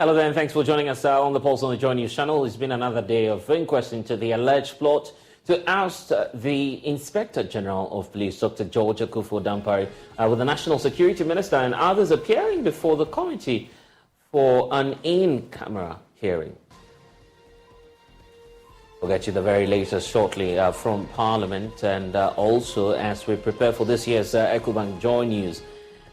Hello there, and thanks for joining us on the Pulse on the Joy News channel. It's been another day of inquest into the alleged plot to oust the Inspector General of Police, Dr. George Akuffo-Dampare, with the National Security Minister and others appearing before the committee for an in-camera hearing. We'll get you the very latest shortly from Parliament, and also as we prepare for this year's Ecobank Joy News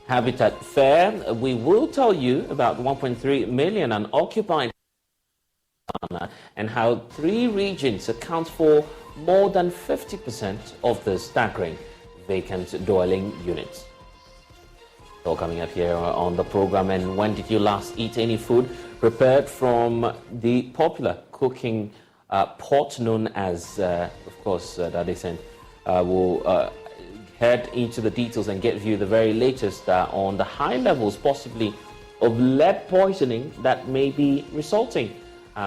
Habitat Fair, we will tell you about 1.3 million unoccupied and how 3 regions account for more than 50% of the staggering vacant dwelling units. All coming up here on the program. And when did you last eat any food prepared from the popular cooking pot known as, of course, Dadesen? Will head into the details and get you the very latest on the high levels possibly of lead poisoning that may be resulting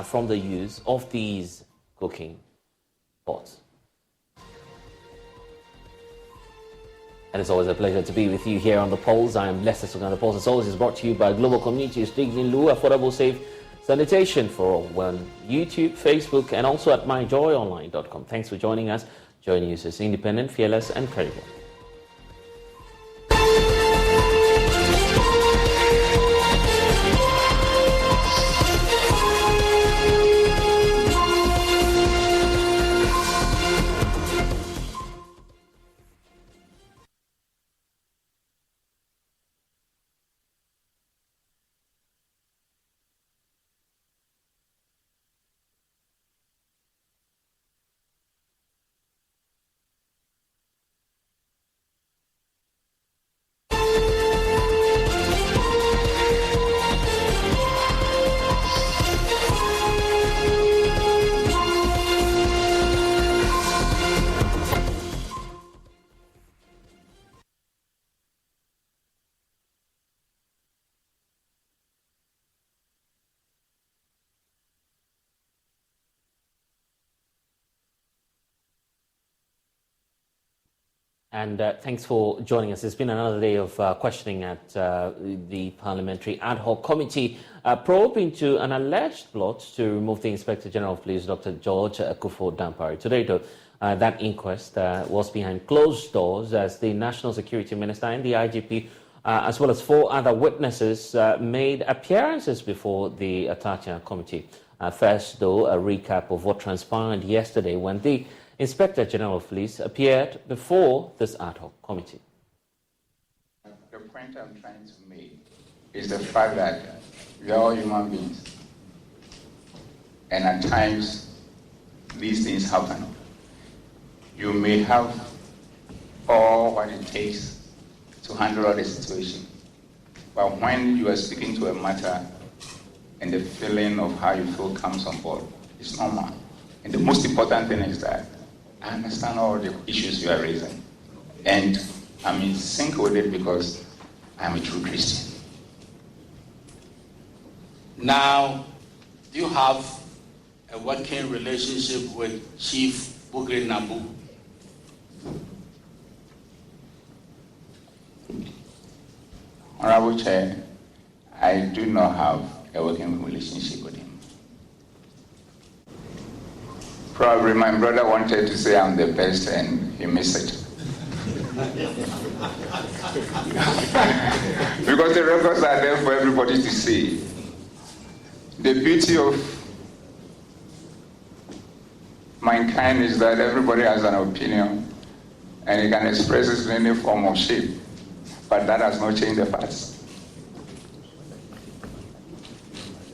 from the use of these cooking pots. And it's always a pleasure to be with you here on The Pulse. I am Lester Sugan. The Pulse, as always, is brought to you by Global Communities, Dignity Lu, affordable, safe sanitation for all, on YouTube, Facebook, and also at myjoyonline.com. Thanks for joining us. Joy News is independent, fearless, and credible. And thanks for joining us. It's been another day of questioning at the Parliamentary Ad Hoc Committee probe into an alleged plot to remove the Inspector General of Police, Dr. George Akuffo-Dampare. Today, though, that inquest was behind closed doors as the National Security Minister and the IGP, as well as 4 other witnesses, made appearances before the Atacha Committee. First, though, a recap of what transpired yesterday when the Inspector General of Police appeared before this ad hoc committee. The point I'm trying to make is the fact that we are all human beings. And at times, these things happen. You may have all what it takes to handle the situation. But when you are speaking to a matter and the feeling of how you feel comes on board, it's normal. And the most important thing is that I understand all the issues you are raising. And I'm in sync with it because I'm a true Christian. Now, do you have a working relationship with Chief Bugre Nabu? Honorable Chair, I do not have a working relationship with him. Probably my brother wanted to say I'm the best and he missed it. Because the records are there for everybody to see. The beauty of mankind is that everybody has an opinion and he can express it in any form of shape. But that has not changed the facts.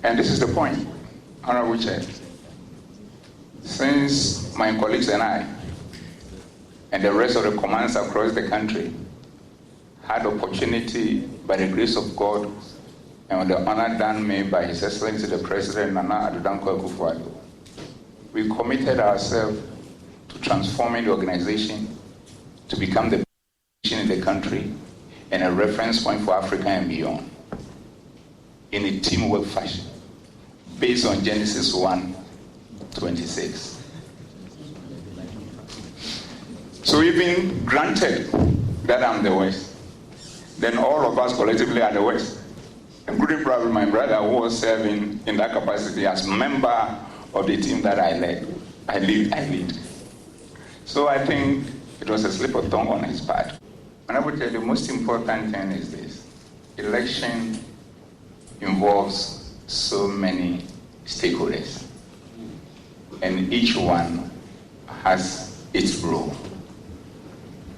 And this is the point, Honorable Chair. Since my colleagues and I, and the rest of the commands across the country, had opportunity by the grace of God and the honor done me by His Excellency the President Nana Addo Dankwa Akufo-Addo, we committed ourselves to transforming the organization to become the in the country and a reference point for Africa and beyond in a teamwork fashion based on Genesis 1:26. So we've been granted that I'm the West. Then all of us collectively are the West. including probably my brother who was serving in that capacity as member of the team that I led. I lead. So I think it was a slip of tongue on his part. And I would tell you the most important thing is this. Election involves so many stakeholders, and each one has its role,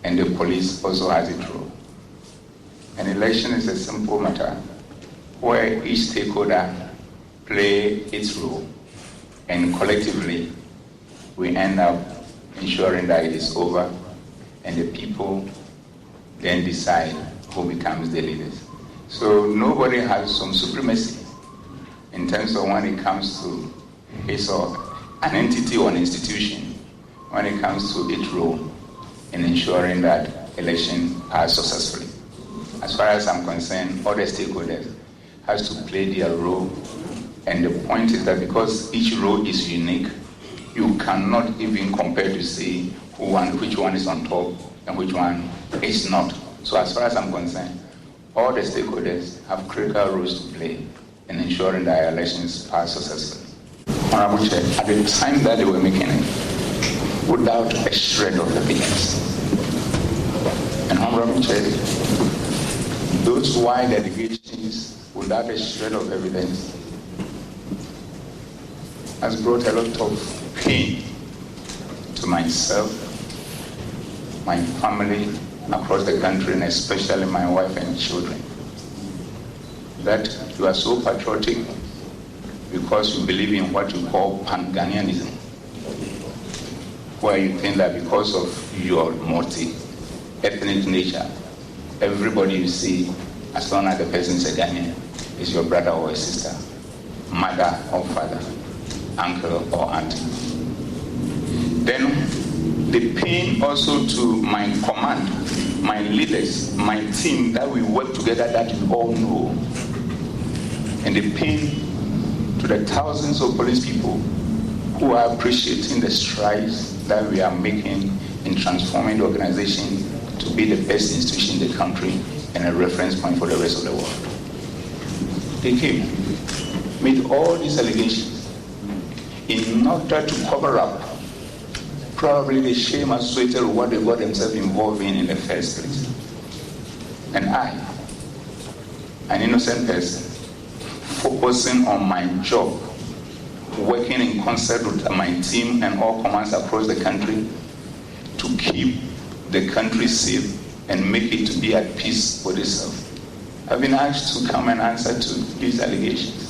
and the police also has its role. An election is a simple matter where each stakeholder play its role, and collectively we end up ensuring that it is over, and the people then decide who becomes the leaders. So nobody has some supremacy in terms of when it comes to his or an entity or an institution, when it comes to its role in ensuring that elections are successfully. As far as I'm concerned, all the stakeholders has to play their role, and the point is that because each role is unique, you cannot even compare to say which one is on top and which one is not. So as far as I'm concerned, all the stakeholders have critical roles to play in ensuring that elections are successful. Honorable Chair, at the time that they were making it, without a shred of evidence, and Honorable Chair, those white delegations without a shred of evidence has brought a lot of pain to myself, my family across the country, and especially my wife and children. That you are so patriotic because you believe in what you call Pan-Ghanaianism, where you think that because of your multi-ethnic nature, everybody you see, as long as the person is a Ghanaian, is your brother or a sister, mother or father, uncle or auntie. Then the pain also to my command, my leaders, my team, that we work together, that you all know. And the pain to the thousands of police people who are appreciating the strides that we are making in transforming the organization to be the best institution in the country and a reference point for the rest of the world. They came, made all these allegations in order to cover up probably the shame associated with what they got themselves involved in the first place. And I, an innocent person, focusing on my job, working in concert with my team and all commands across the country to keep the country safe and make it to be at peace with itself. I've been asked to come and answer to these allegations.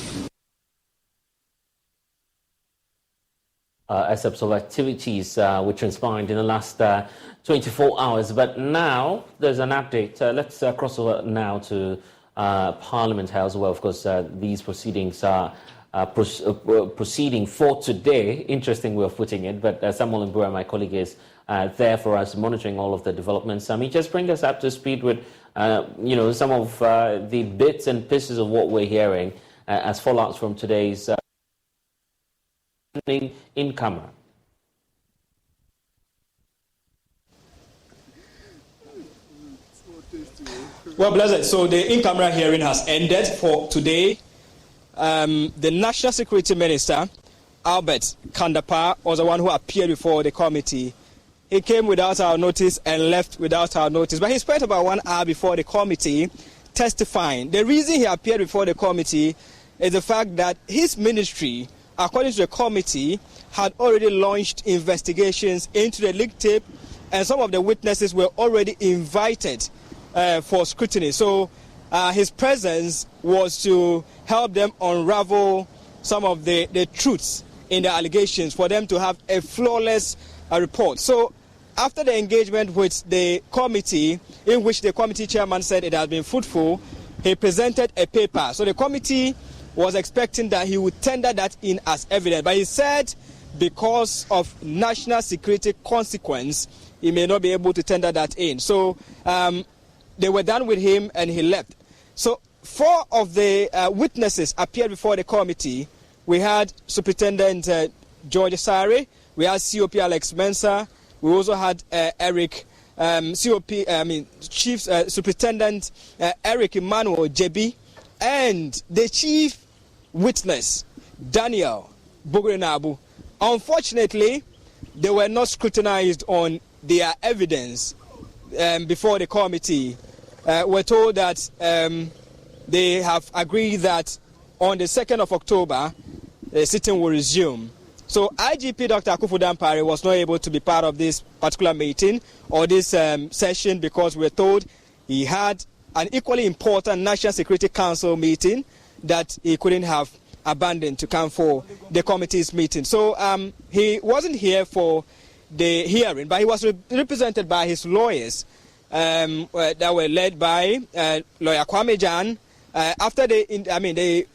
Excerpts of activities which transpired in the last 24 hours. But now there's an update. Let's cross over now to Parliament House, where, of course, these proceedings are proceeding for today. Interesting way of putting it. But Samuel Mbura, my colleague, is there for us, monitoring all of the developments. Just bring us up to speed with, some of the bits and pieces of what we're hearing as fallouts from today's in camera. Well, Blessed, so the in-camera hearing has ended for today. The National Security Minister, Albert Kandapar, was the one who appeared before the committee. He came without our notice and left without our notice. But he spent about 1 hour before the committee testifying. The reason he appeared before the committee is the fact that his ministry, according to the committee, had already launched investigations into the leaked tape, and some of the witnesses were already invited for scrutiny. So his presence was to help them unravel some of the truths in the allegations, for them to have a flawless report. So after the engagement with the committee, in which the committee chairman said it had been fruitful, he presented a paper. So the committee was expecting that he would tender that in as evidence, but he said because of national security consequence, he may not be able to tender that in. So they were done with him and he left. So 4 of the witnesses appeared before the committee. We had Superintendent George Asare, we had COP Alex Mensah, we also had Chief Superintendent Eric Emmanuel Jebi, and the chief witness, Daniel Bugre-Naabu. Unfortunately, they were not scrutinized on their evidence before the committee. We're told that they have agreed that on the 2nd of October, the sitting will resume. So IGP Dr. Akufo-Dampare was not able to be part of this particular meeting or this session because we're told he had an equally important National Security Council meeting that he couldn't have abandoned to come for the committee's meeting. So he wasn't here for the hearing, but he was represented by his lawyers that were led by lawyer Kwame Jan. After the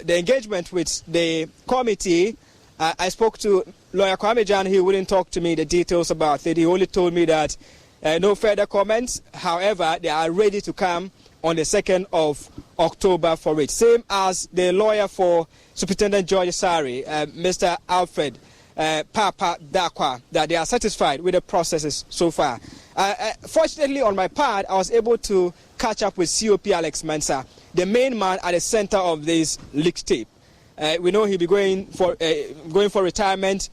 engagement with the committee, I spoke to lawyer Kwame Jan. He wouldn't talk to me the details about it. He only told me that no further comments. However, they are ready to come on the 2nd of October for it. Same as the lawyer for Superintendent George Sari, Mr. Alfred Papa Dakwa, that they are satisfied with the processes so far. Fortunately, on my part, I was able to catch up with COP Alex Mensah, the main man at the center of this leaked tape. We know he'll be going for retirement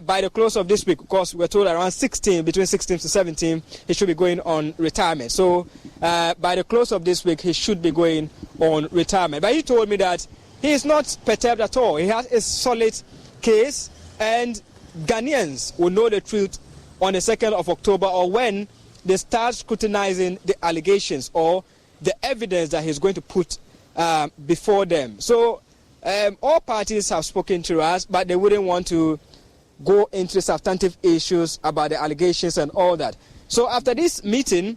by the close of this week. Of course, we're told around between 16 to 17, he should be going on retirement. So by the close of this week, he should be going on retirement. But he told me that he is not perturbed at all. He has a solid case, and Ghanaians will know the truth on the 2nd of October or when they start scrutinizing the allegations or the evidence that he's going to put before them. So all parties have spoken to us, but they wouldn't want to go into substantive issues about the allegations and all that. So after this meeting,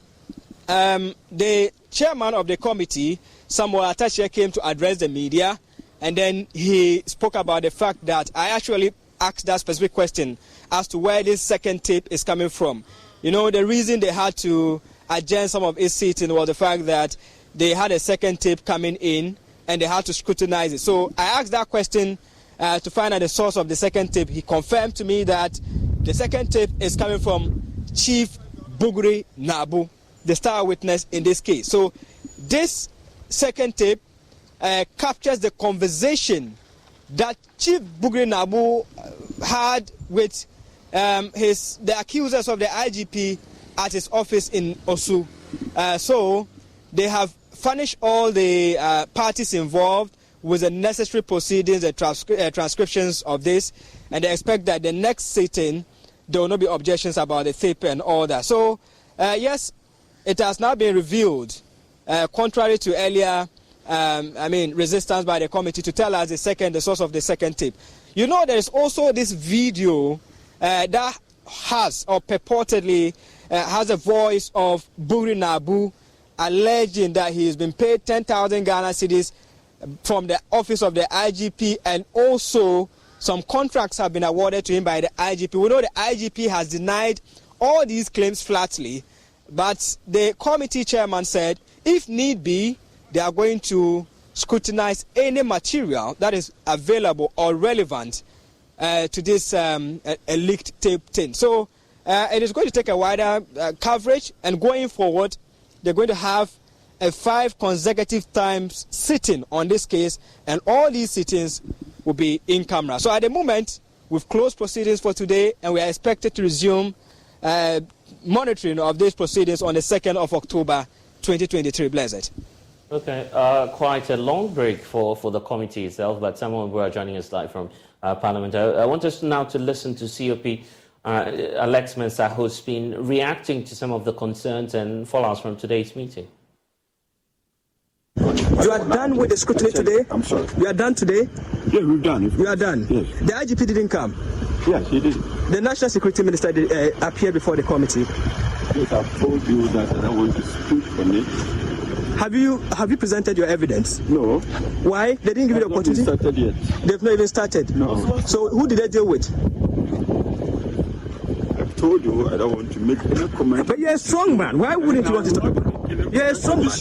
the chairman of the committee, Samuel Atache, came to address the media, and then he spoke about the fact that I actually asked that specific question as to where this second tape is coming from. You know, the reason they had to adjourn some of its sitting was the fact that they had a second tape coming in and they had to scrutinize it. So I asked that question to find out the source of the second tape. He confirmed to me that the second tape is coming from Chief Bugre-Naabu, the star witness in this case. So this second tape captures the conversation that Chief Bugre-Naabu had with the accusers of the IGP at his office in Osu. So they have furnished all the parties involved with the necessary proceedings, the transcriptions of this, and they expect that the next sitting there will not be objections about the tape and all that. So yes, it has now been revealed, contrary to earlier resistance by the committee, to tell us the source of the second tape. You know, there is also this video that has, or purportedly has, a voice of Bugre-Naabu alleging that he has been paid 10,000 Ghana cedis from the office of the IGP, and also some contracts have been awarded to him by the IGP. We know the IGP has denied all these claims flatly, but the committee chairman said if need be, they are going to scrutinize any material that is available or relevant to this leaked tape thing. So it is going to take a wider coverage, and going forward, they're going to have a 5 consecutive times sitting on this case, and all these sittings will be in camera. So at the moment, we've closed proceedings for today, and we are expected to resume monitoring of these proceedings on the 2nd of October 2023. Blessed. Okay, quite a long break for the committee itself, but someone who are joining us live from Parliament. I want us now to listen to COP Alex Mensah, who's been reacting to some of the concerns and fallouts from today's meeting. You are done with the scrutiny today? I'm sorry. You are done today? Yeah, we're done. You are done? Yes. The IGP didn't come? Yes, he did. The National Security Minister appeared before the committee? Yes, I've told you that I don't want to speak on it. Have you presented your evidence? No. Why? They didn't give you the opportunity? Not started yet. They've not even started? No. So who did they deal with? I've told you I don't want to make any comment. But you're a strong man. Why wouldn't you want to talk about it? You're a strong man.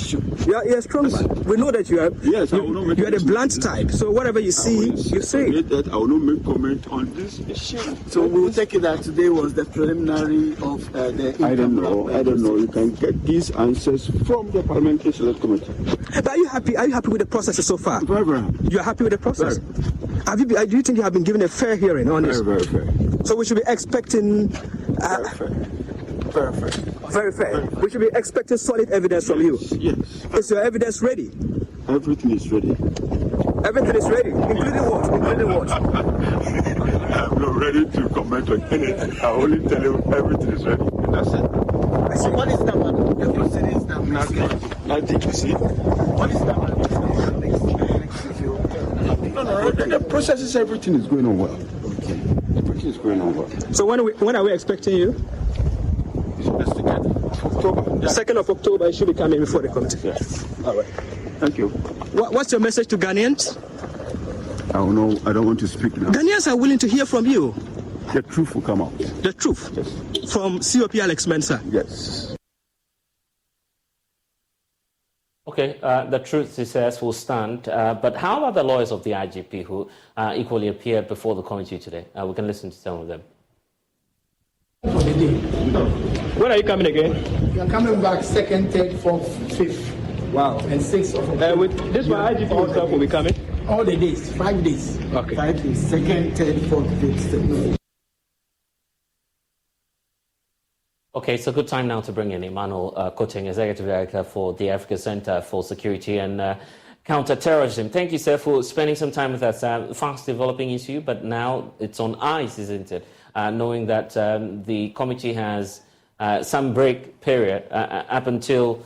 You're a strong man. We know that you are. Yes, I will not make you are the any blunt comment. type. So whatever you see, you say. I will not make comment on this issue. So we will take it that today was the preliminary of the. I don't know. You can get these answers from the Parliamentary Select Committee. But are you happy? Are you happy with the process so far? Very, very happy. You're happy with the process? Very. Do you think you have been given a fair hearing on this? Very, very fair. So we should be expecting. Very fair. Very fair. Very fair. We should be expecting solid evidence from you. Yes. Is your evidence ready? Everything is ready. Everything is ready, including what? Including what? I'm not ready to comment on anything. I only tell you everything is ready. That's it. I see. What is the proceedings that Nothing to see. What is the No. The process is everything is going on well. Okay. Everything is going on well. So when are we expecting you? It's investigated. October. The 2nd of October, you should be coming before the committee. Yes. All right. Thank you. What's your message to Ghanaians? I don't know. I don't want to speak now. Ghanaians are willing to hear from you. The truth will come out. The truth. Yes. From COP Alex Mensah. Yes. Okay, the truth, he says, will stand. But how about the lawyers of the IGP who equally appeared before the committee today? We can listen to some of them. When are you coming again? You are coming back 2nd, 3rd, 4th, 5th. Wow. And 6th of October. With this one, IGP himself will be coming? All the days, 5 days. Okay. 5 days. 2nd, 3rd, 4th, 5th, 6th. Okay, it's a good time now to bring in Emmanuel Koteng, Executive Director for the Africa Center for Security and Counter-Terrorism. Thank you, sir, for spending some time with us. Fast-developing issue, but now it's on ice, isn't it? Knowing that the committee has some break period up until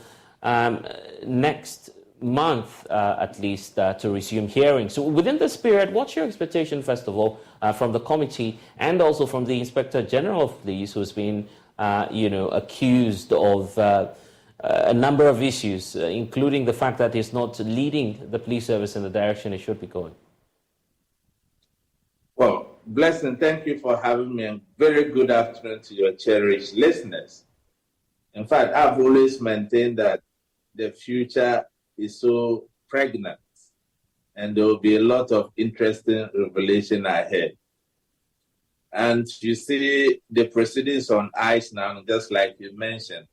next month, at least, to resume hearings. So within this period, what's your expectation, first of all, from the committee and also from the Inspector General of Police, who's been accused of a number of issues, including the fact that he's not leading the police service in the direction it should be going? Well, Blessing, thank you for having me, and very good afternoon to your cherished listeners. In fact, I've always maintained that the future is so pregnant, and there will be a lot of interesting revelation ahead. And you see the proceedings on ice now, just like you mentioned.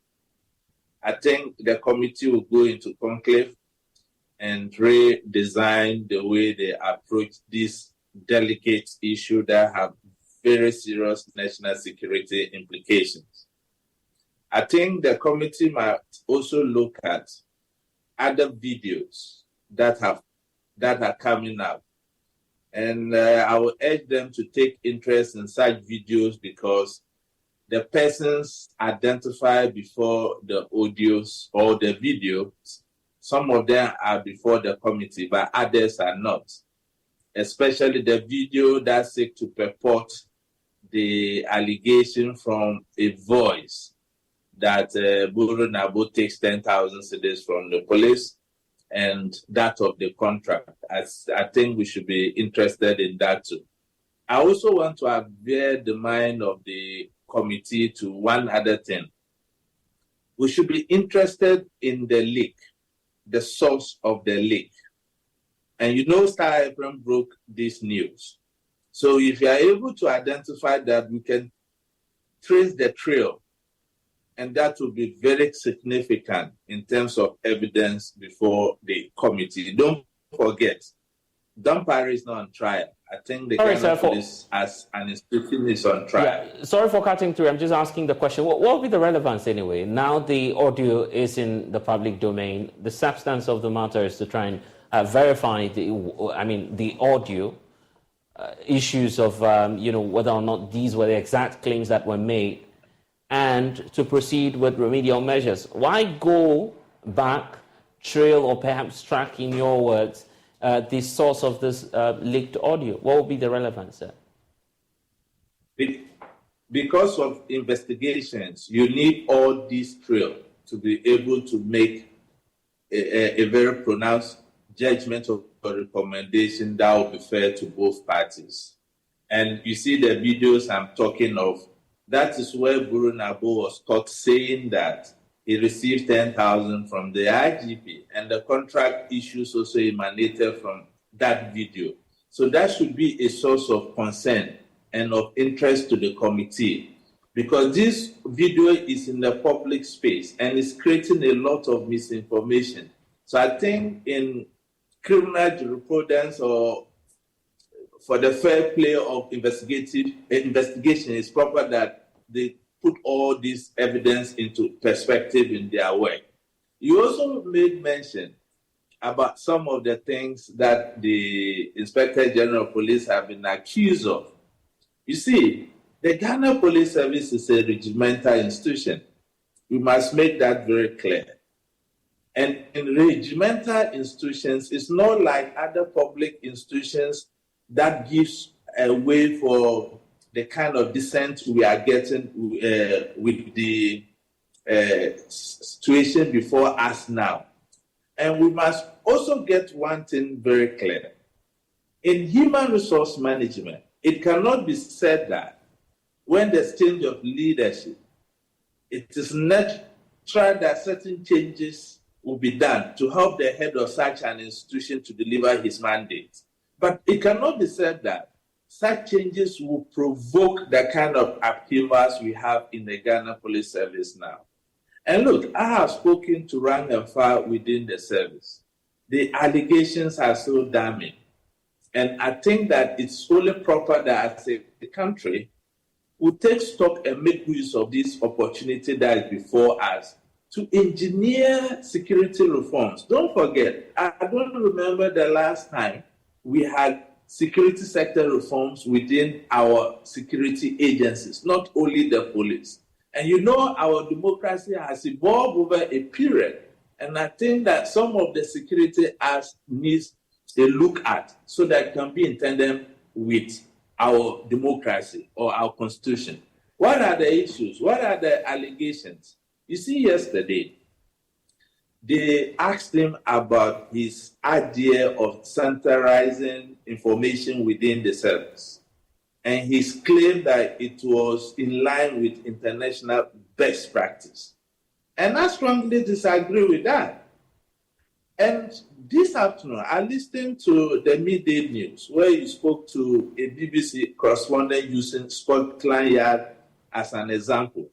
I think the committee will go into conclave and redesign the way they approach this delicate issue that have very serious national security implications. I think the committee might also look at other videos that are coming up. And I will urge them to take interest in such videos because the persons identified before the audios or the videos, some of them are before the committee, but others are not. Especially the video that seeks to purport the allegation from a voice that Buru Nabo takes 10,000 cedis from the police, and that of the contract. I think we should be interested in that too. I also want to avert the mind of the committee to one other thing. We should be interested in the leak, the source of the leak. And Star FM broke this news. So if you are able to identify that, we can trace the trail. And that will be very significant in terms of evidence before the committee. Don't forget, Dampare is not on trial. I think the Ghana Police as an institution is on trial. Yeah, sorry for cutting through. I'm just asking the question. What will be the relevance anyway? Now the audio is in the public domain. The substance of the matter is to try and verify the audio issues of whether or not these were the exact claims that were made, and to proceed with remedial measures. Why go back, trail, or perhaps track, in your words, the source of this leaked audio? What would be the relevance there? Because of investigations, you need all this trail to be able to make a very pronounced judgment or recommendation that will be fair to both parties. And you see the videos I'm talking of. That is where Buru Nabo was caught saying that he received 10,000 from the IGP, and the contract issues also emanated from that video. So that should be a source of concern and of interest to the committee, because this video is in the public space and is creating a lot of misinformation. So I think in criminal jurisprudence or for the fair play of investigation, it's proper that they put all this evidence into perspective in their work. You also made mention about some of the things that the Inspector General of Police have been accused of. You see, the Ghana Police Service is a regimental institution. We must make that very clear. And in regimental institutions, it's not like other public institutions that gives a way for the kind of dissent we are getting with the situation before us now. And we must also get one thing very clear. In human resource management, it cannot be said that when there's change of leadership, it is natural that certain changes will be done to help the head of such an institution to deliver his mandate. But it cannot be said that such changes will provoke the kind of upheavals we have in the Ghana Police Service now. And look, I have spoken to rank and file within the service. The allegations are so damning. And I think that it's only proper that as a country, we take stock and make use of this opportunity that is before us to engineer security reforms. Don't forget, I don't remember the last time we had security sector reforms within our security agencies, not only the police. And you know, our democracy has evolved over a period. And I think that some of the security acts needs a look at so that it can be in tandem with our democracy or our constitution. What are the issues? What are the allegations? You see, yesterday, they asked him about his idea of centralizing information within the service. And he's claimed that it was in line with international best practice. And I strongly disagree with that. And this afternoon, I listened to the midday news where you spoke to a BBC correspondent using Scotland Yard as an example.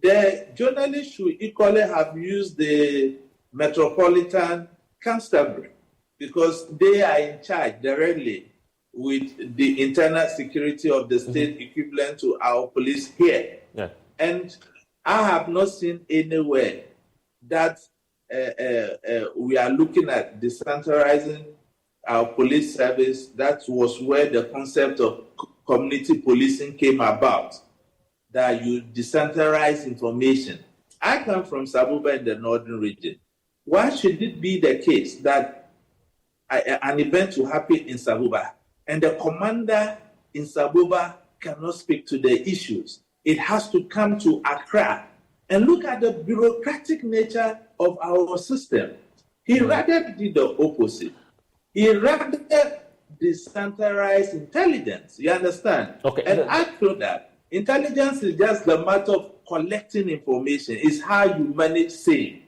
The journalists should equally have used the Metropolitan Constabulary because they are in charge directly with the internal security of the state equivalent to our police here. Yeah. And I have not seen anywhere that we are looking at decentralizing our police service. That was where the concept of community policing came about, that you decentralize information. I come from Sabuba in the northern region. Why should it be the case that an event will happen in Sabuba and the commander in Sabuba cannot speak to the issues? It has to come to Accra. And look at the bureaucratic nature of our system. He rather did the opposite. He rather decentralized intelligence. You understand? Okay. And I feel that intelligence is just the matter of collecting information. It's how you manage same.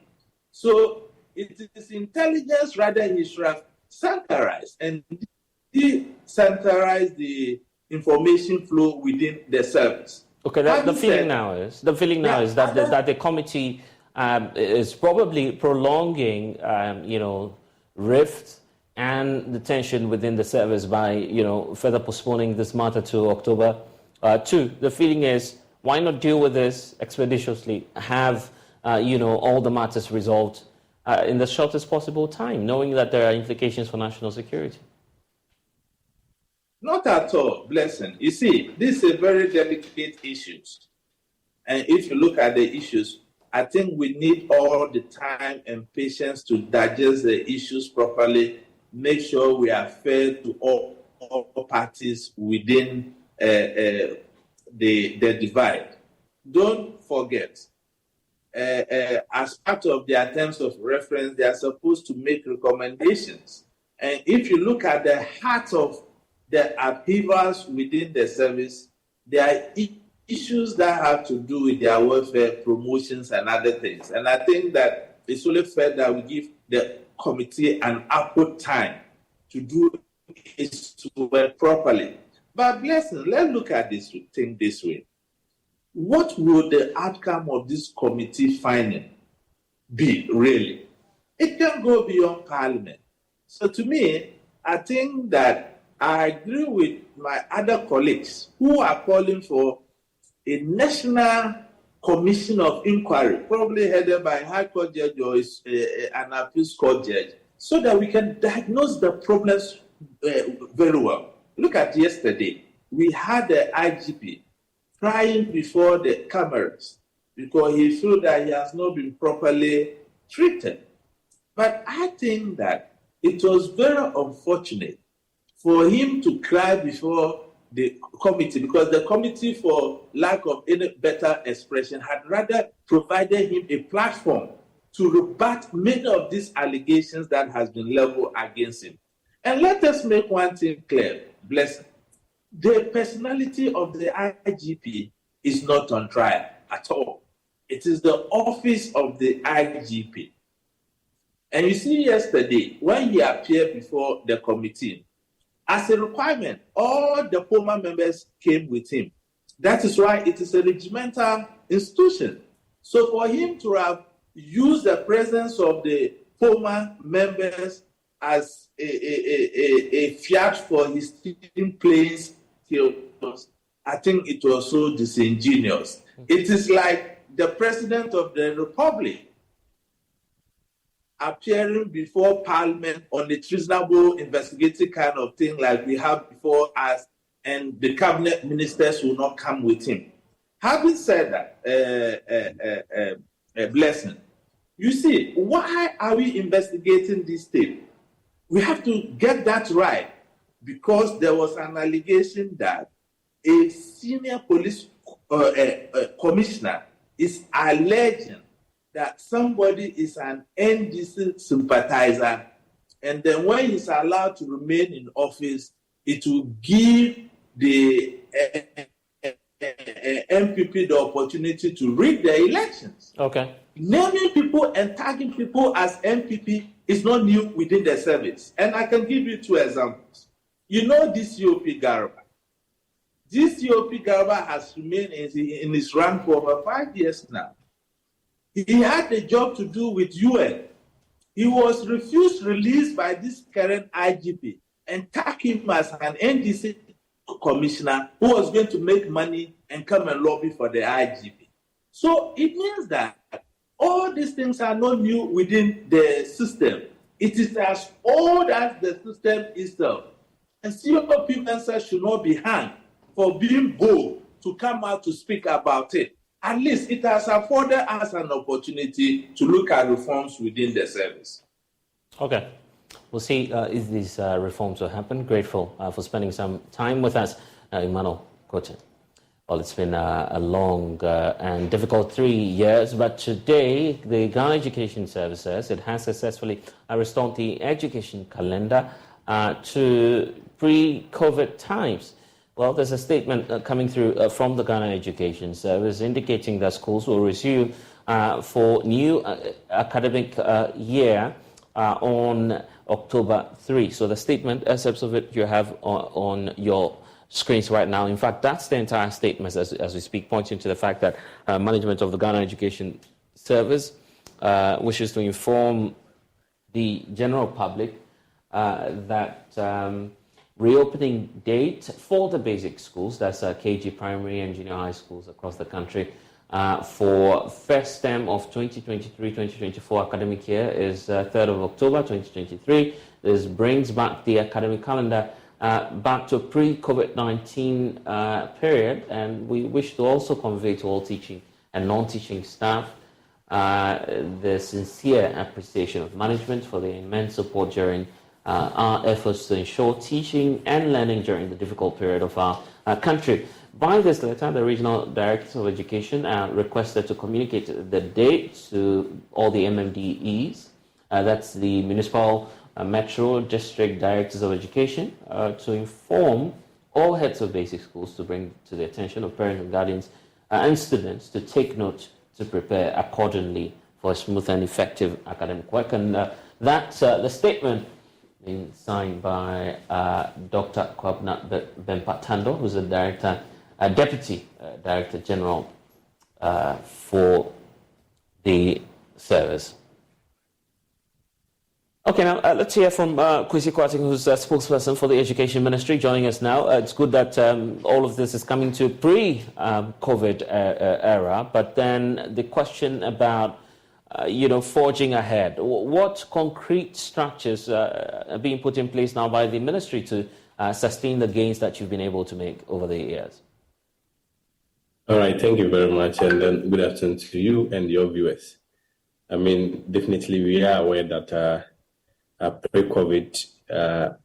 So it is intelligence rather than he should have centralized and decentralize the information flow within the service. Okay, the feeling now is that the committee is probably prolonging, rift and the tension within the service by, further postponing this matter to October 2. The feeling is, why not deal with this expeditiously, have, all the matters resolved in the shortest possible time, knowing that there are implications for national security? Not at all, Blessing. You see, this is a very delicate issue. And if you look at the issues, I think we need all the time and patience to digest the issues properly, make sure we are fair to all parties within the divide. Don't forget, as part of the attempts of reference, they are supposed to make recommendations. And if you look at the heart of the upheavals within the service, they are issues that have to do with their welfare, promotions, and other things. And I think that it's only fair that we give the committee an ample time to do its work properly. But Blessing, let's look at this thing this way. What will the outcome of this committee finding be, really? It can go beyond Parliament. So to me, I think that I agree with my other colleagues who are calling for a national commission of inquiry, probably headed by a High Court judge or an appeals court judge, so that we can diagnose the problems very well. Look at yesterday. We had the IGP crying before the cameras because he felt that he has not been properly treated. But I think that it was very unfortunate for him to cry before the committee, because the committee, for lack of any better expression, had rather provided him a platform to rebut many of these allegations that has been leveled against him. And let us make one thing clear, Blessing. The personality of the IGP is not on trial at all. It is the office of the IGP. And you see yesterday, when he appeared before the committee, as a requirement, all the POMA members came with him. That is why it is a regimental institution. So for him to have used the presence of the POMA members as a fiat for his team playing skills, I think it was so disingenuous. It is like the President of the Republic appearing before Parliament on a treasonable investigative kind of thing like we have before us, and the cabinet ministers will not come with him. Having said that, Blessing, you see, why are we investigating this tape? We have to get that right, because there was an allegation that a senior police commissioner is alleging that somebody is an NDC sympathizer, and then when he's allowed to remain in office, it will give the MPP the opportunity to rig the elections. Okay. Naming people and tagging people as MPP is not new within the service. And I can give you two examples. You know this COP Garba. This COP Garba has remained in his rank for over 5 years now. He had a job to do with UN. He was refused release by this current IGP and tagged him as an NDC commissioner who was going to make money and come and lobby for the IGP. So it means that all these things are not new within the system. It is as old as the system itself. And COP members should not be hanged for being bold to come out to speak about it. At least it has afforded us an opportunity to look at reforms within the service. Okay. We'll see if these reforms will happen. Grateful for spending some time with us, Emmanuel Kote. Well, it's been a long and difficult 3 years, but today the Ghana Education Service says it has successfully restored the education calendar to pre-COVID times. Well, there's a statement coming through from the Ghana Education Service indicating that schools will resume for new academic year on October 3. So the statement, excerpts of it you have on your screens right now. In fact, that's the entire statement as we speak, pointing to the fact that management of the Ghana Education Service wishes to inform the general public that reopening date for the basic schools, that's KG primary and junior high schools across the country, for first term of 2023-2024 academic year is 3rd of October 2023. This brings back the academic calendar back to pre-COVID-19 period, and we wish to also convey to all teaching and non-teaching staff the sincere appreciation of management for the immense support during our efforts to ensure teaching and learning during the difficult period of our country. By this letter, the Regional Directors of Education requested to communicate the date to all the MMDEs, that's the Municipal Metro District Directors of Education, to inform all heads of basic schools to bring to the attention of parents and guardians and students to take note to prepare accordingly for smooth and effective academic work. And that's the statement being signed by Dr. Kwabena Bempah-Tando, who's the Deputy Director General for the service. Okay, now let's hear from Kwesi Kwarteng, who's a spokesperson for the Education Ministry, joining us now. It's good that all of this is coming to pre-COVID era, but then the question about, forging ahead. What concrete structures are being put in place now by the ministry to sustain the gains that you've been able to make over the years? All right, thank you very much, and then good afternoon to you and your viewers. I mean, definitely we are aware that pre-COVID,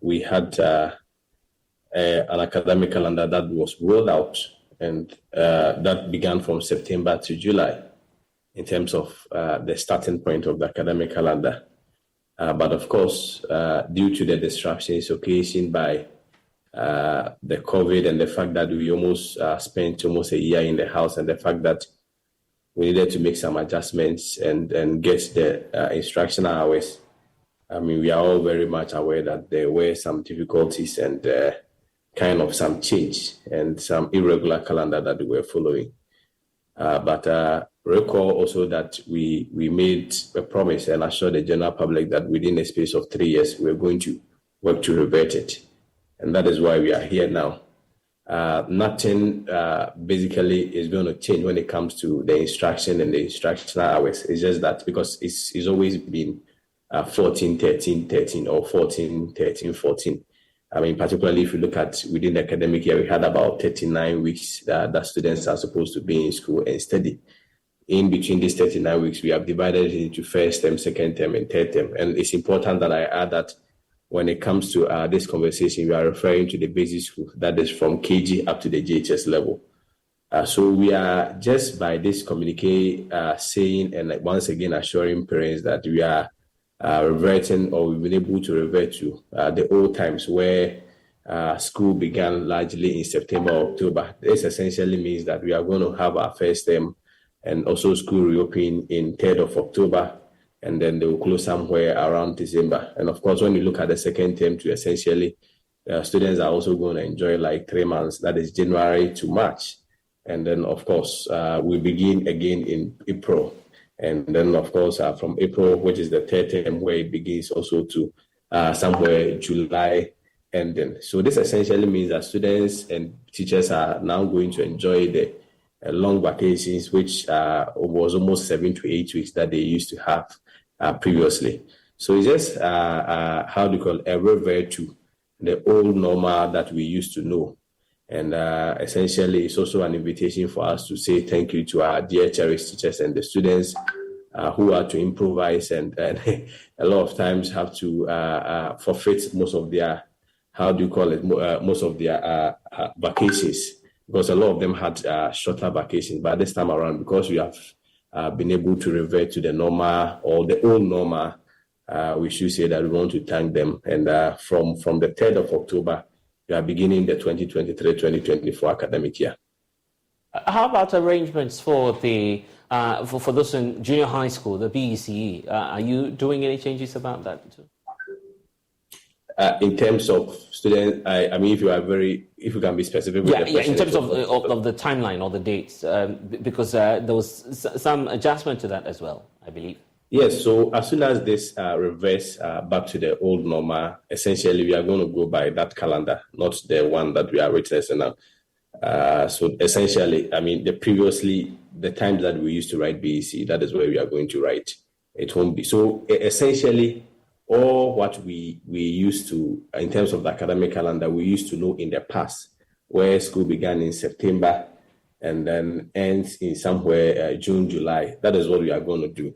we had an academic calendar that was rolled out, and that began from September to July in terms of the starting point of the academic calendar. But of course, due to the disruptions occasioned by the COVID and the fact that we almost spent almost a year in the house, and the fact that we needed to make some adjustments and get the instructional hours. I mean, we are all very much aware that there were some difficulties and kind of some change and some irregular calendar that we were following. But recall also that we made a promise and assured the general public that within a space of 3 years, we're going to work to revert it. And that is why we are here now. Nothing basically is going to change when it comes to the instruction and the instructional hours. It's just that because it's always been 14, 13, 13, or 14, 13, 14. I mean, particularly if you look at within the academic year, we had about 39 weeks that students are supposed to be in school and study. In between these 39 weeks, we have divided it into first term, second term, and third term. And it's important that I add that when it comes to this conversation, we are referring to the basic school, that is from KG up to the JHS level. So we are just by this communique saying and once again assuring parents that we are reverting, or we've been able to revert to the old times where school began largely in September or October. This essentially means that we are going to have our first term and also school reopening in 3rd of October, and then they will close somewhere around December. And of course, when you look at the second term to essentially, students are also going to enjoy like 3 months, that is January to March. And then of course, we begin again in April. And then, of course, from April, which is the third term, where it begins also to somewhere July ending. So this essentially means that students and teachers are now going to enjoy the long vacations, which was almost 7 to 8 weeks that they used to have previously. So it's just, how do you call it, a revert to the old normal that we used to know. And essentially, it's also an invitation for us to say thank you to our dear cherished teachers and the students who are to improvise and a lot of times have to forfeit most of their, most of their vacations, because a lot of them had shorter vacations. But this time around, because we have been able to revert to the normal or the old normal, we should say that we want to thank them. And from the 3rd of October, we are beginning the 2023-2024 academic year. How about arrangements for the for those in junior high school, the BECE? Are you doing any changes about that too? In terms of students, I mean, if you can be specific with the question. In terms of the timeline or the dates, because there was some adjustment to that as well, I believe. Yes, so as soon as this reverse back to the old normal, essentially we are going to go by that calendar, not the one that we are witnessing now. So essentially, I mean, the times that we used to write BEC, that is where we are going to write. It won't be. So essentially, all what we used to, in terms of the academic calendar, we used to know in the past, where school began in September and then ends in somewhere June, July. That is what we are going to do.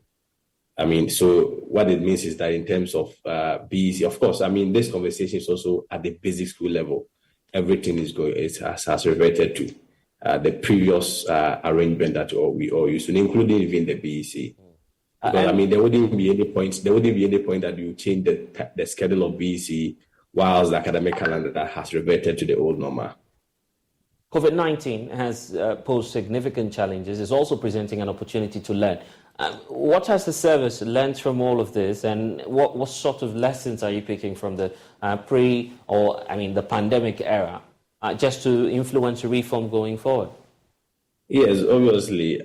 I mean, so what it means is that in terms of BEC, of course, I mean, this conversation is also at the basic school level. Everything has reverted to the previous arrangement that we all used to, including even the BEC. Because, I mean, there wouldn't be any point that you change the schedule of BEC whilst the academic calendar has reverted to the old normal. COVID-19 has posed significant challenges. It's also presenting an opportunity to learn. What has the service learned from all of this, and what sort of lessons are you picking from the the pandemic era, just to influence reform going forward? Yes, obviously.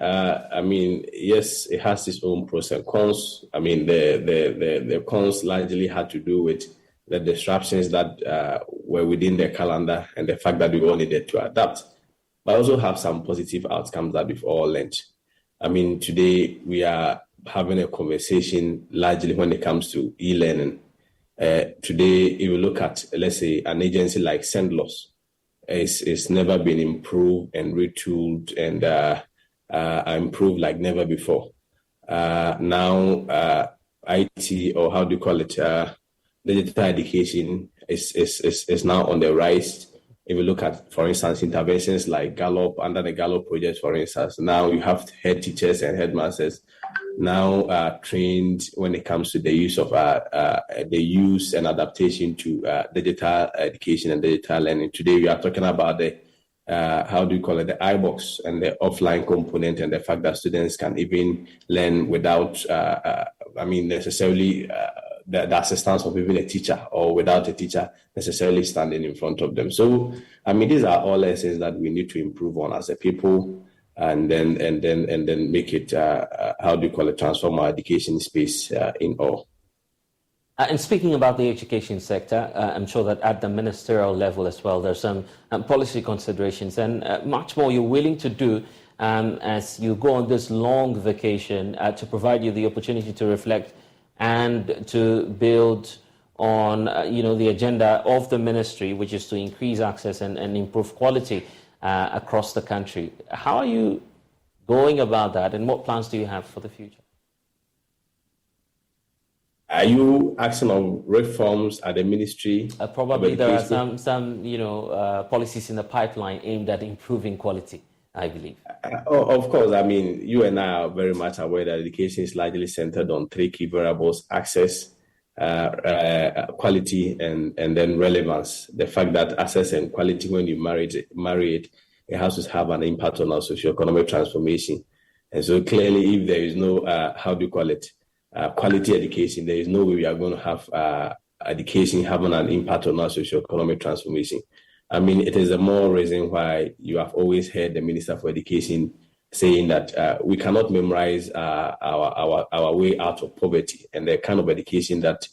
Yes, it has its own pros and cons. The cons largely had to do with the disruptions that were within the calendar and the fact that we all needed to adapt. But also have some positive outcomes that we've all learned. Today we are having a conversation largely when it comes to e-learning. Today, if you look at, let's say, an agency like SendLoss, it's never been improved and retooled and improved like never before. Now, IT, or how do you call it, digital education is now on the rise. If you look at, for instance, interventions like Gallup, under the Gallup project, for instance, now you have head teachers and headmasters now trained when it comes to the use of the use and adaptation to digital education and digital learning. Today, we are talking about the the iBox and the offline component, and the fact that students can even learn without, necessarily the assistance of even a teacher, or without a teacher necessarily standing in front of them. So, these are all lessons that we need to improve on as a people, and then make it transform our education space in all. And speaking about the education sector, I'm sure that at the ministerial level as well, there's some policy considerations, and much more you're willing to do as you go on this long vacation to provide you the opportunity to reflect and to build on the agenda of the ministry, which is to increase access and improve quality across the country. How are you going about that, and what plans do you have for the future? Are you asking of reforms at the ministry? Probably there are some policies in the pipeline aimed at improving quality, I believe. Of course. You and I are very much aware that education is largely centered on three key variables: access, quality, and then relevance. The fact that access and quality, when you marry it has to have an impact on our socio-economic transformation. And so clearly, if there is no, quality education, there is no way we are going to have education having an impact on our socio-economic transformation. It is the more reason why you have always heard the Minister for Education saying that we cannot memorize our way out of poverty, and the kind of education that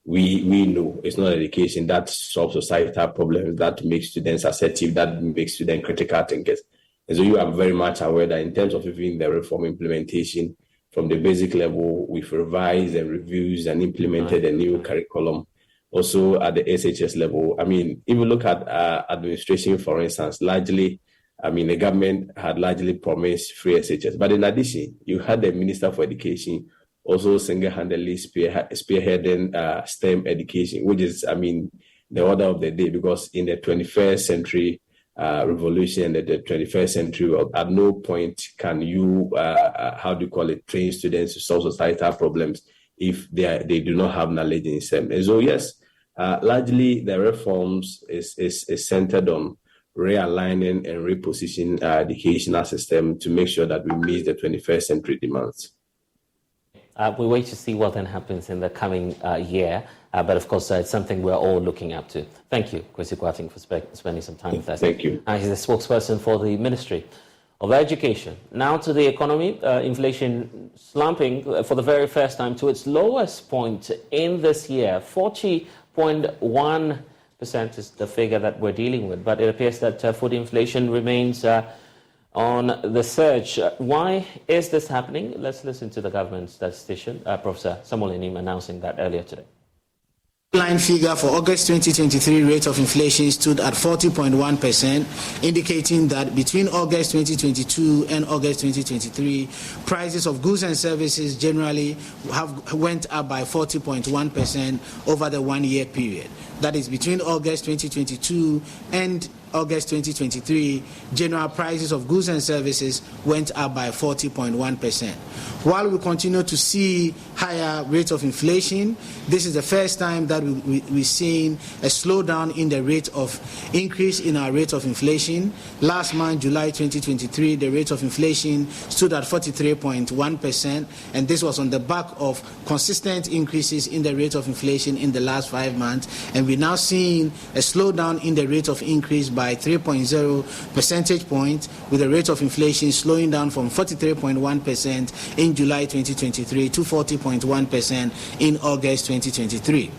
we know is not education that solves societal problems, that makes students assertive, that makes students critical thinkers. And so you are very much aware that in terms of even the reform implementation, from the basic level, we've revised and reviewed and implemented a new curriculum. Also at the SHS level, if you look at administration, for instance, largely, the government had largely promised free SHS. But in addition, you had the Minister for Education also single-handedly spearheading STEM education, which is, the order of the day, because in the 21st century revolution, the 21st century world, at no point can you, train students to solve societal problems if they do not have knowledge in STEM. And so, yes, largely the reforms is centered on realigning and repositioning our educational system to make sure that we meet the 21st century demands. We wait to see what then happens in the coming year, but of course it's something we're all looking up to. Thank you, Kwesi Kwarteng, for spending some time with us. Thank you. He's the spokesperson for the Ministry of Education. Now to the economy, inflation slumping for the very first time to its lowest point in this year. 40.1% is the figure that we're dealing with, but it appears that food inflation remains on the surge. Why is this happening? Let's listen to the government statistician, Professor Samuel Enim, announcing that earlier today. Line figure for August 2023 rate of inflation stood at 40.1%, indicating that between August 2022 and August 2023, prices of goods and services generally went up by 40.1% over the one-year period. that is between August 2022 and August 2023, general prices of goods and services went up by 40.1%. While we continue to see higher rates of inflation, this is the first time that we've seen a slowdown in the rate of increase in our rate of inflation. Last month, July 2023, the rate of inflation stood at 43.1%, and this was on the back of consistent increases in the rate of inflation in the last 5 months, and we're now seeing a slowdown in the rate of increase by 3.0 percentage points, with the rate of inflation slowing down from 43.1% in July 2023 to 40.1% in August 2023.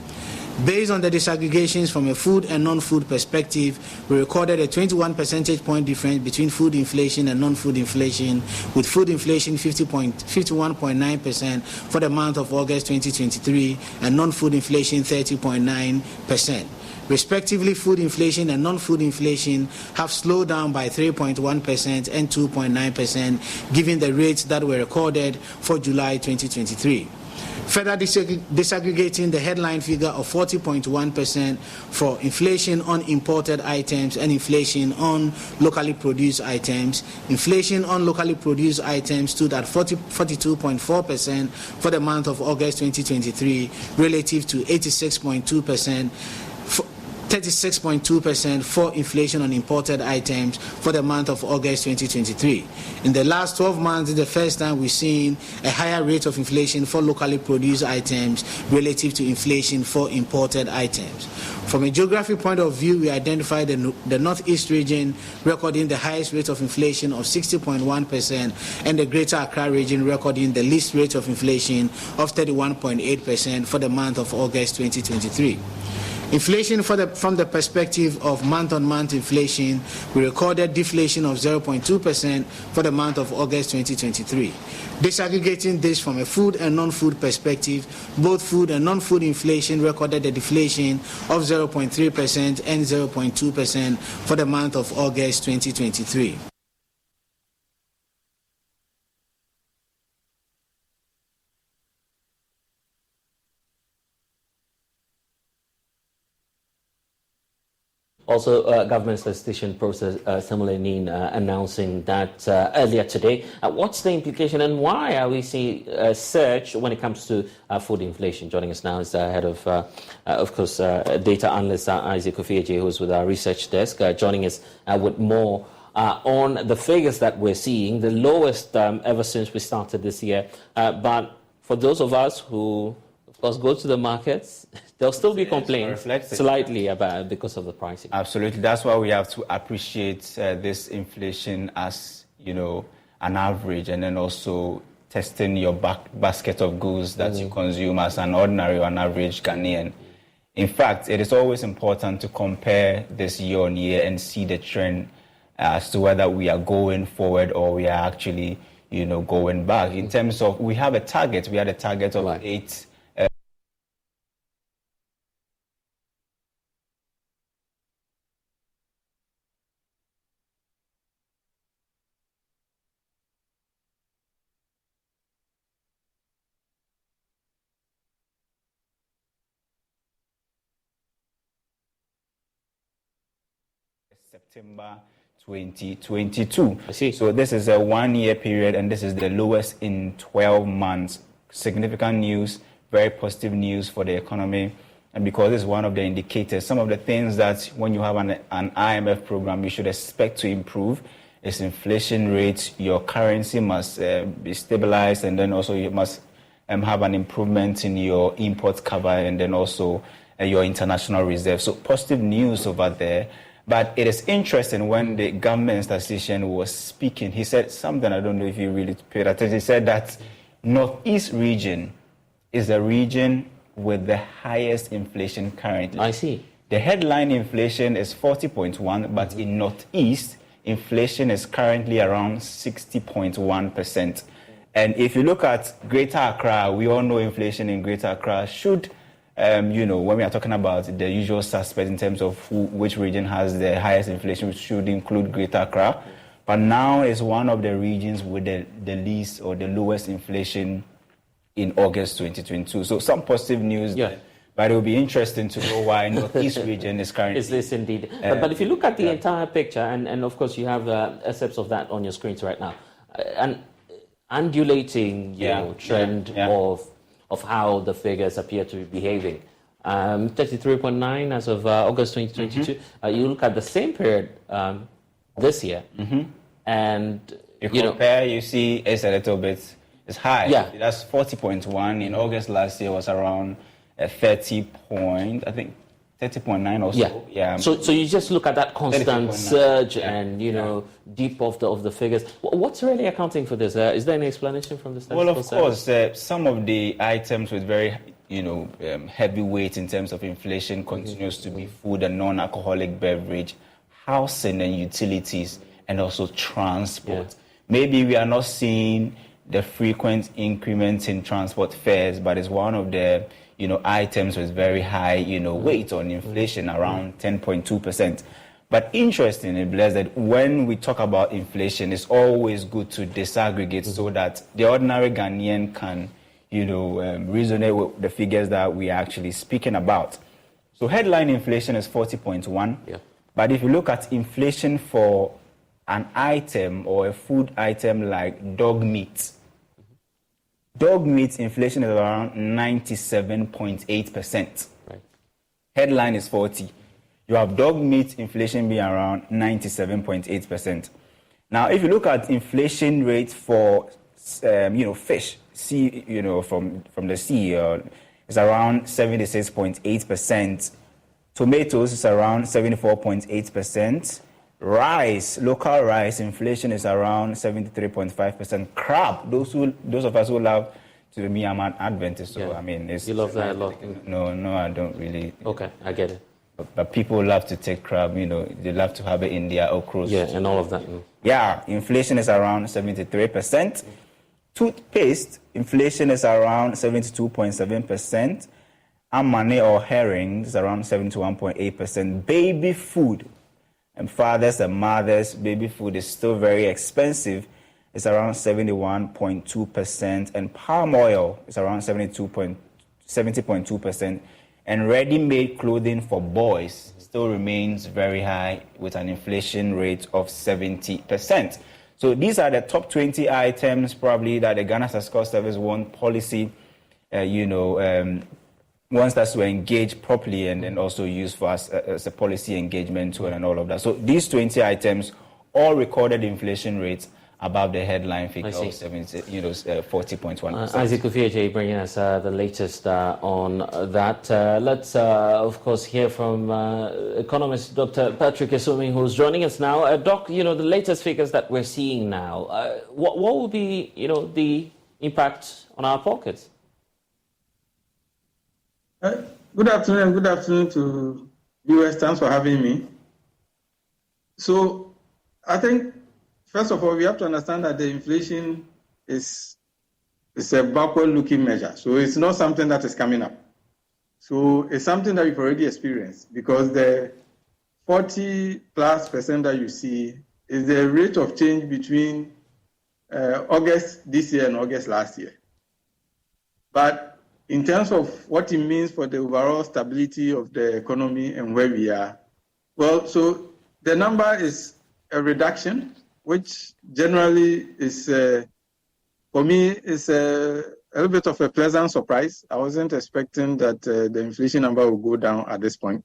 Based on the disaggregations from a food and non-food perspective, we recorded a 21 percentage point difference between food inflation and non-food inflation, with food inflation 51.9% for the month of August 2023 and non-food inflation 30.9%. Respectively, food inflation and non-food inflation have slowed down by 3.1% and 2.9%, given the rates that were recorded for July 2023. Further disaggregating the headline figure of 40.1% for inflation on imported items and inflation on locally produced items. Inflation on locally produced items stood at 42.4% for the month of August 2023, relative to 36.2%. 36.2% for inflation on imported items for the month of August 2023. In the last 12 months, it's the first time we've seen a higher rate of inflation for locally produced items relative to inflation for imported items. From a geographic point of view, we identified the Northeast region recording the highest rate of inflation of 60.1% and the Greater Accra region recording the least rate of inflation of 31.8% for the month of August 2023. Inflation from the perspective of month-on-month inflation, we recorded deflation of 0.2% for the month of August 2023. Disaggregating this from a food and non-food perspective, both food and non-food inflation recorded a deflation of 0.3% and 0.2% for the month of August 2023. Also, government statistician Professor Samuel announcing that earlier today. What's the implication and why are we seeing a surge when it comes to food inflation? Joining us now is the head of course, data analyst Isaac Ofieje, who's with our research desk, joining us with more on the figures that we're seeing, the lowest ever since we started this year. But for those of us who, of course, go to the markets, there'll still be complaints slightly about because of the pricing. Absolutely. That's why we have to appreciate this inflation as, an average, and then also testing your basket of goods that you consume as an ordinary or an average Ghanaian. In fact, it is always important to compare this year on year and see the trend as to whether we are going forward or we are actually, going back. In terms of, we had a target of 8. September 2022. I see. So this is a 1-year period, and this is the lowest in 12 months. Significant news, very positive news for the economy, and because it's one of the indicators, some of the things that when you have an IMF program, you should expect to improve is inflation rates. Your currency must be stabilized, and then also you must have an improvement in your import cover, and then also your international reserve. So positive news over there. But it is interesting when the government statistician was speaking, he said something, I don't know if you really paid attention. He said that Northeast region is the region with the highest inflation currently. I see. The headline inflation is 40.1, but in Northeast, inflation is currently around 60.1%. And if you look at Greater Accra, we all know inflation in Greater Accra should, when we are talking about the usual suspect in terms of which region has the highest inflation, which should include Greater Accra. But now is one of the regions with the least or the lowest inflation in August 2022. So some positive news there. But it will be interesting to know why Northeast region is currently... Is this indeed? But if you look at the entire picture, and of course you have excerpts of that on your screens right now, an undulating trend of how the figures appear to be behaving. 33.9 as of August 2022. You look at the same period this year, and you compare, you see it's a little bit, it's high. Yeah. That's 40.1. In August last year was around 30.9 or so. Yeah. So you just look at that constant surge and deep of the figures. What's really accounting for this? Is there any explanation from the statistical Well, of course, some of the items with very heavy weight in terms of inflation continues to be food and non-alcoholic beverage, housing and utilities, and also transport. Maybe we are not seeing the frequent increments in transport fares, but it's one of the items with very high weight on inflation, around 10.2%. But interestingly, Blaise, that when we talk about inflation, it's always good to disaggregate so that the ordinary Ghanaian can resonate with the figures that we are actually speaking about. So headline inflation is 40.1. But if you look at inflation for an item or a food item like dog meat, dog meat inflation is around 97.8%. Right. Headline is 40. You have dog meat inflation being around 97.8%. Now, if you look at inflation rates for fish, from the sea, it's around 76.8%. Tomatoes is around 74.8%. Rice, local rice, inflation is around 73.5%. Crab, those of us who love to be Myanmar Adventist, so I mean, you love that a lot. No, I don't really. Okay, I get it. But people love to take crab, they love to have it in their okras. Yeah, and all of that. Yeah, inflation is around 73%. Toothpaste, inflation is around 72.7%. Amane or herring is around 71.8%. Baby food, and fathers and mothers, baby food is still very expensive. It's around 71.2%. And palm oil is around 70.2%. And ready-made clothing for boys still remains very high with an inflation rate of 70%. So these are the top 20 items probably that the Ghana Statistical Service policy, wants us to engage properly and then also use for us as a policy engagement tool and all of that. So these 20 items all recorded inflation rates above the headline figure of 40.1%. Isaac Ufieje bringing us the latest on that. Let's, of course, hear from economist Dr. Patrick Esumi, who's joining us now. Doc, the latest figures that we're seeing now, what will be, the impact on our pockets? Good afternoon to viewers. Thanks for having me. So, I think, first of all, we have to understand that the inflation is a backward-looking measure. So it's not something that is coming up. So it's something that we've already experienced because the 40+% that you see is the rate of change between August this year and August last year. But in terms of what it means for the overall stability of the economy and where we are, well, so the number is a reduction, which generally is, for me, is a little bit of a pleasant surprise. I wasn't expecting that the inflation number will go down at this point.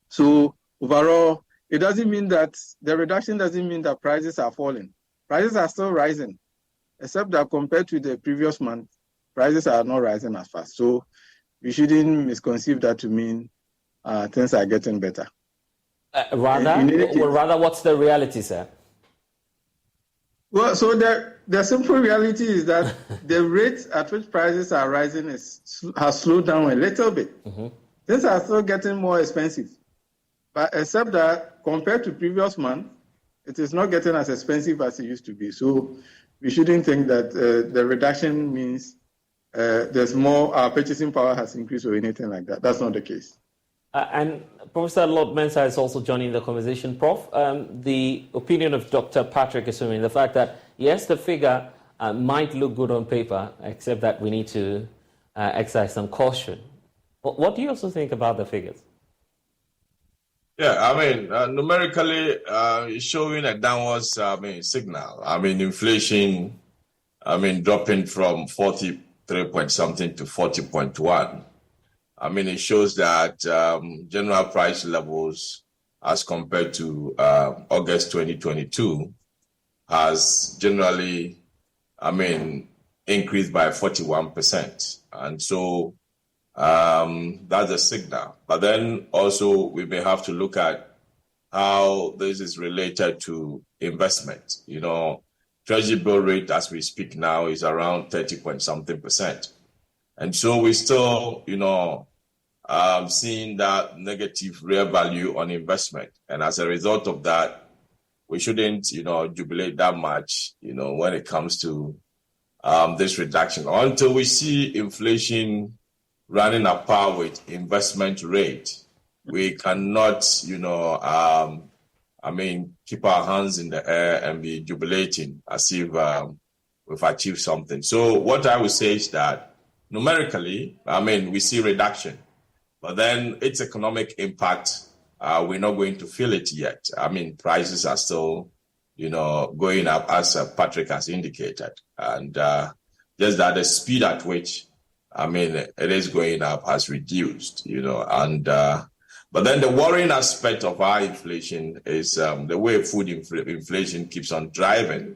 So overall, it doesn't mean that the reduction doesn't mean that prices are falling. Prices are still rising, except that compared to the previous month, prices are not rising as fast. So we shouldn't misconceive that to mean things are getting better. Rather, what's the reality, sir? Well, so the simple reality is that the rate at which prices are rising has slowed down a little bit. Things are still getting more expensive. But except that compared to previous month, it is not getting as expensive as it used to be. So we shouldn't think that the reduction means there's more, our purchasing power has increased or anything like that. That's not the case. And Professor Lord Mensah is also joining the conversation. Prof, the opinion of Dr. Patrick Esumi, the fact that, yes, the figure might look good on paper, except that we need to exercise some caution. What do you also think about the figures? Yeah, I mean, numerically, it's showing a downwards, signal. I mean, inflation, dropping from 43 point something to 40.1. I mean, it shows that general price levels as compared to August 2022 has generally, increased by 41%. And so that's a signal. But then also we may have to look at how this is related to investment. You know, Treasury bill rate as we speak now is around 30 point something percent. And so we still, seeing that negative real value on investment. And as a result of that, we shouldn't, jubilate that much, when it comes to this reduction. Until we see inflation running at par with investment rate, we cannot, keep our hands in the air and be jubilating as if we've achieved something. So what I would say is that numerically, we see reduction, but then its economic impact, we're not going to feel it yet. Prices are still, going up as Patrick has indicated. And just that the speed at which, it is going up has reduced, but then the worrying aspect of our inflation is the way food inflation keeps on driving,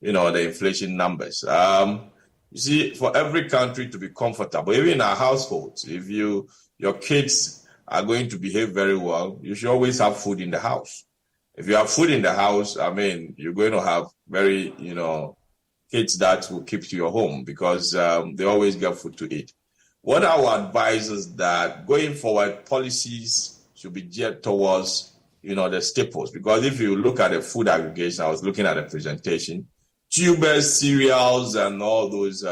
the inflation numbers. You see, for every country to be comfortable, even in our households, if your kids are going to behave very well, you should always have food in the house. If you have food in the house, you're going to have very, kids that will keep to your home because they always get food to eat. What I would advise is that going forward, policies should be geared towards, the staples. Because if you look at the food aggregation, I was looking at the presentation, tubers, cereals, and all those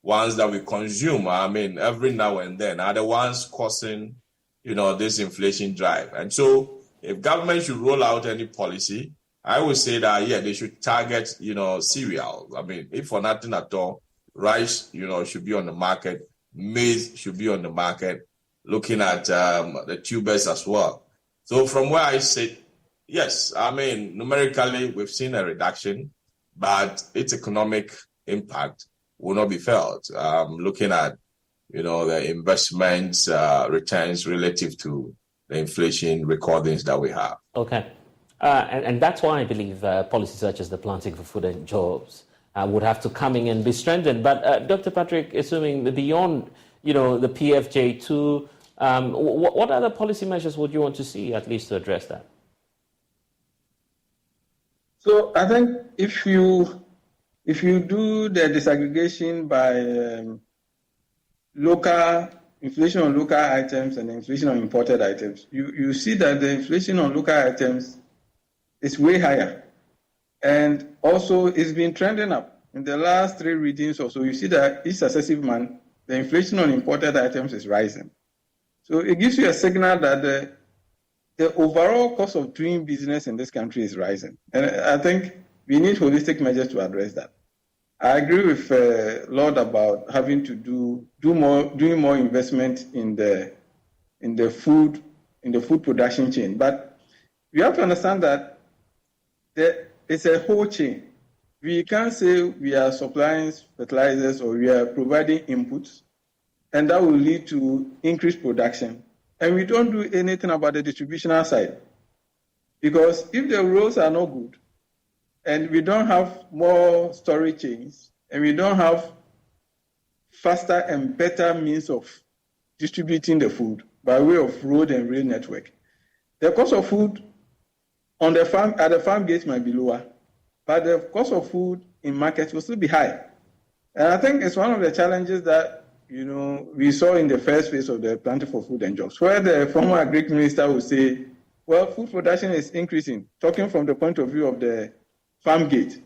ones that we consume, every now and then are the ones causing, this inflation drive. And so if government should roll out any policy, I would say that, they should target, cereal. If for nothing at all, rice, should be on the market. Maize should be on the market. Looking at the tubers as well. So from where I sit, yes, numerically, we've seen a reduction, but its economic impact will not be felt. Looking at, the investments returns relative to the inflation recordings that we have. Okay. And that's why I believe policies such as the Planting for Food and Jobs would have to come in and be strengthened. But Dr. Patrick, assuming beyond, the PFJ2, what other policy measures would you want to see, at least to address that? So I think if you do the disaggregation by local inflation on local items and inflation on imported items, you see that the inflation on local items is way higher. And also it's been trending up. In the last 3 readings or so, you see that each successive month, the inflation on imported items is rising. So it gives you a signal that the overall cost of doing business in this country is rising. And I think we need holistic measures to address that. I agree with Lord about having to doing more investment in the food production chain. But we have to understand that it's a whole chain. We can't say we are supplying fertilizers or we are providing inputs, and that will lead to increased production. And we don't do anything about the distributional side. Because if the roads are not good, and we don't have more storage chains, and we don't have faster and better means of distributing the food by way of road and rail network, the cost of food on the farm at the farm gate might be lower, but the cost of food in markets will still be high. And I think it's one of the challenges that we saw in the first phase of the Planting for Food and Jobs, where the former Agric Minister would say, well, food production is increasing, talking from the point of view of the farm gate.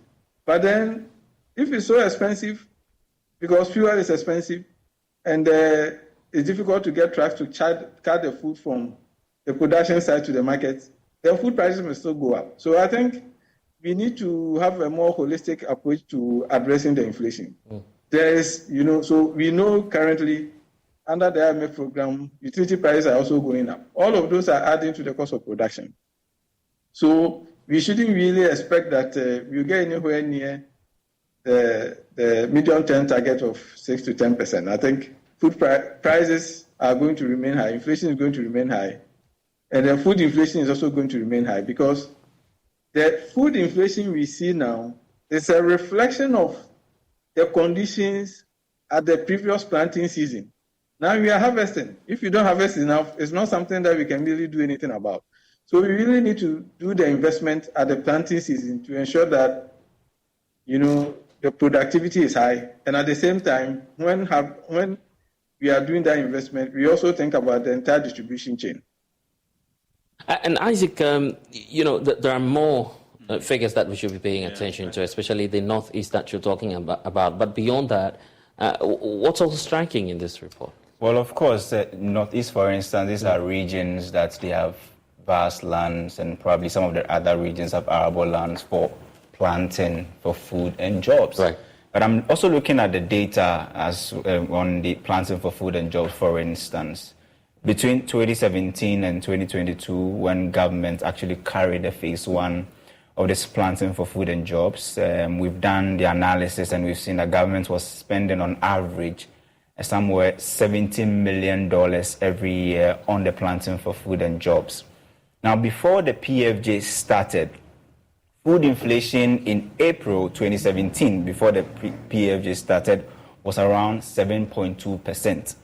But then, if it's so expensive, because fuel is expensive, and it's difficult to get trucks to cut the food from the production side to the market, the food prices may still go up. So I think we need to have a more holistic approach to addressing the inflation. There is, so we know currently under the IMF program, utility prices are also going up. All of those are adding to the cost of production. So we shouldn't really expect that we'll get anywhere near the medium-term target of 6 to 10%. I think food prices are going to remain high. Inflation is going to remain high. And then food inflation is also going to remain high because the food inflation we see now is a reflection of the conditions at the previous planting season. Now we are harvesting. If you don't harvest enough, it's not something that we can really do anything about. So we really need to do the investment at the planting season to ensure that, the productivity is high. And at the same time, when we are doing that investment, we also think about the entire distribution chain. And Isaac, there are more figures that we should be paying attention to, especially the Northeast that you're talking about. But beyond that, what's also striking in this report? Well, of course, Northeast, for instance, these are regions that they have vast lands, and probably some of the other regions have arable lands for planting, for food and jobs. Right. But I'm also looking at the data as on the planting for food and jobs, for instance. Between 2017 and 2022, when government actually carried the phase one of this planting for food and jobs, we've done the analysis and we've seen that government was spending on average somewhere $17 million every year on the planting for food and jobs. Now, before the PFJ started, food inflation in April 2017, before the PFJ started, was around 7.2%.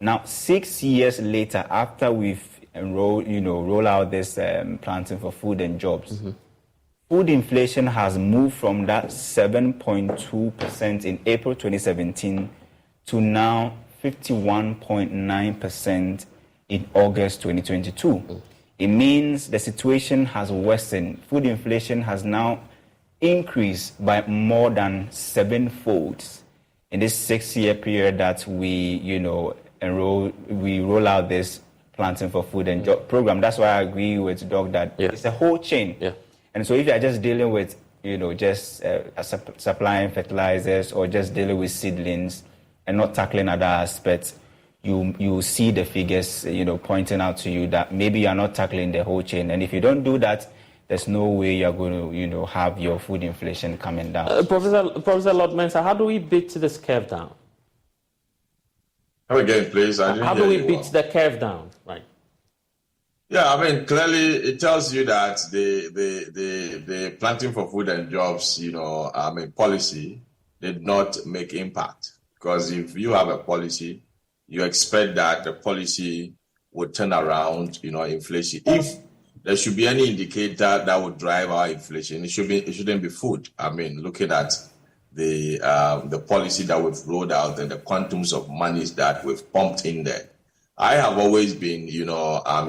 Now, 6 years later, after we've roll out this planting for food and jobs, food inflation has moved from that 7.2% in April 2017 to now 51.9% in August 2022. It means the situation has worsened. Food inflation has now increased by more than 7-fold in this 6-year period that we roll out this planting for food and job program. That's why I agree with Doc that it's a whole chain. Yeah. And so if you're just dealing with, just supplying fertilizers or just dealing with seedlings and not tackling other aspects, you see the figures, pointing out to you that maybe you're not tackling the whole chain. And if you don't do that, there's no way you're going to, have your food inflation coming down. Professor Lord Mensah, how do we beat this curve down? Come again, please. How do we beat the curve down? Right. Yeah, clearly it tells you that the planting for food and jobs, policy did not make impact. Because if you have a policy, you expect that the policy would turn around, inflation. If there should be any indicator that would drive our inflation, it shouldn't be food. Looking at the policy that we've rolled out and the quantums of monies that we've pumped in there. I have always been,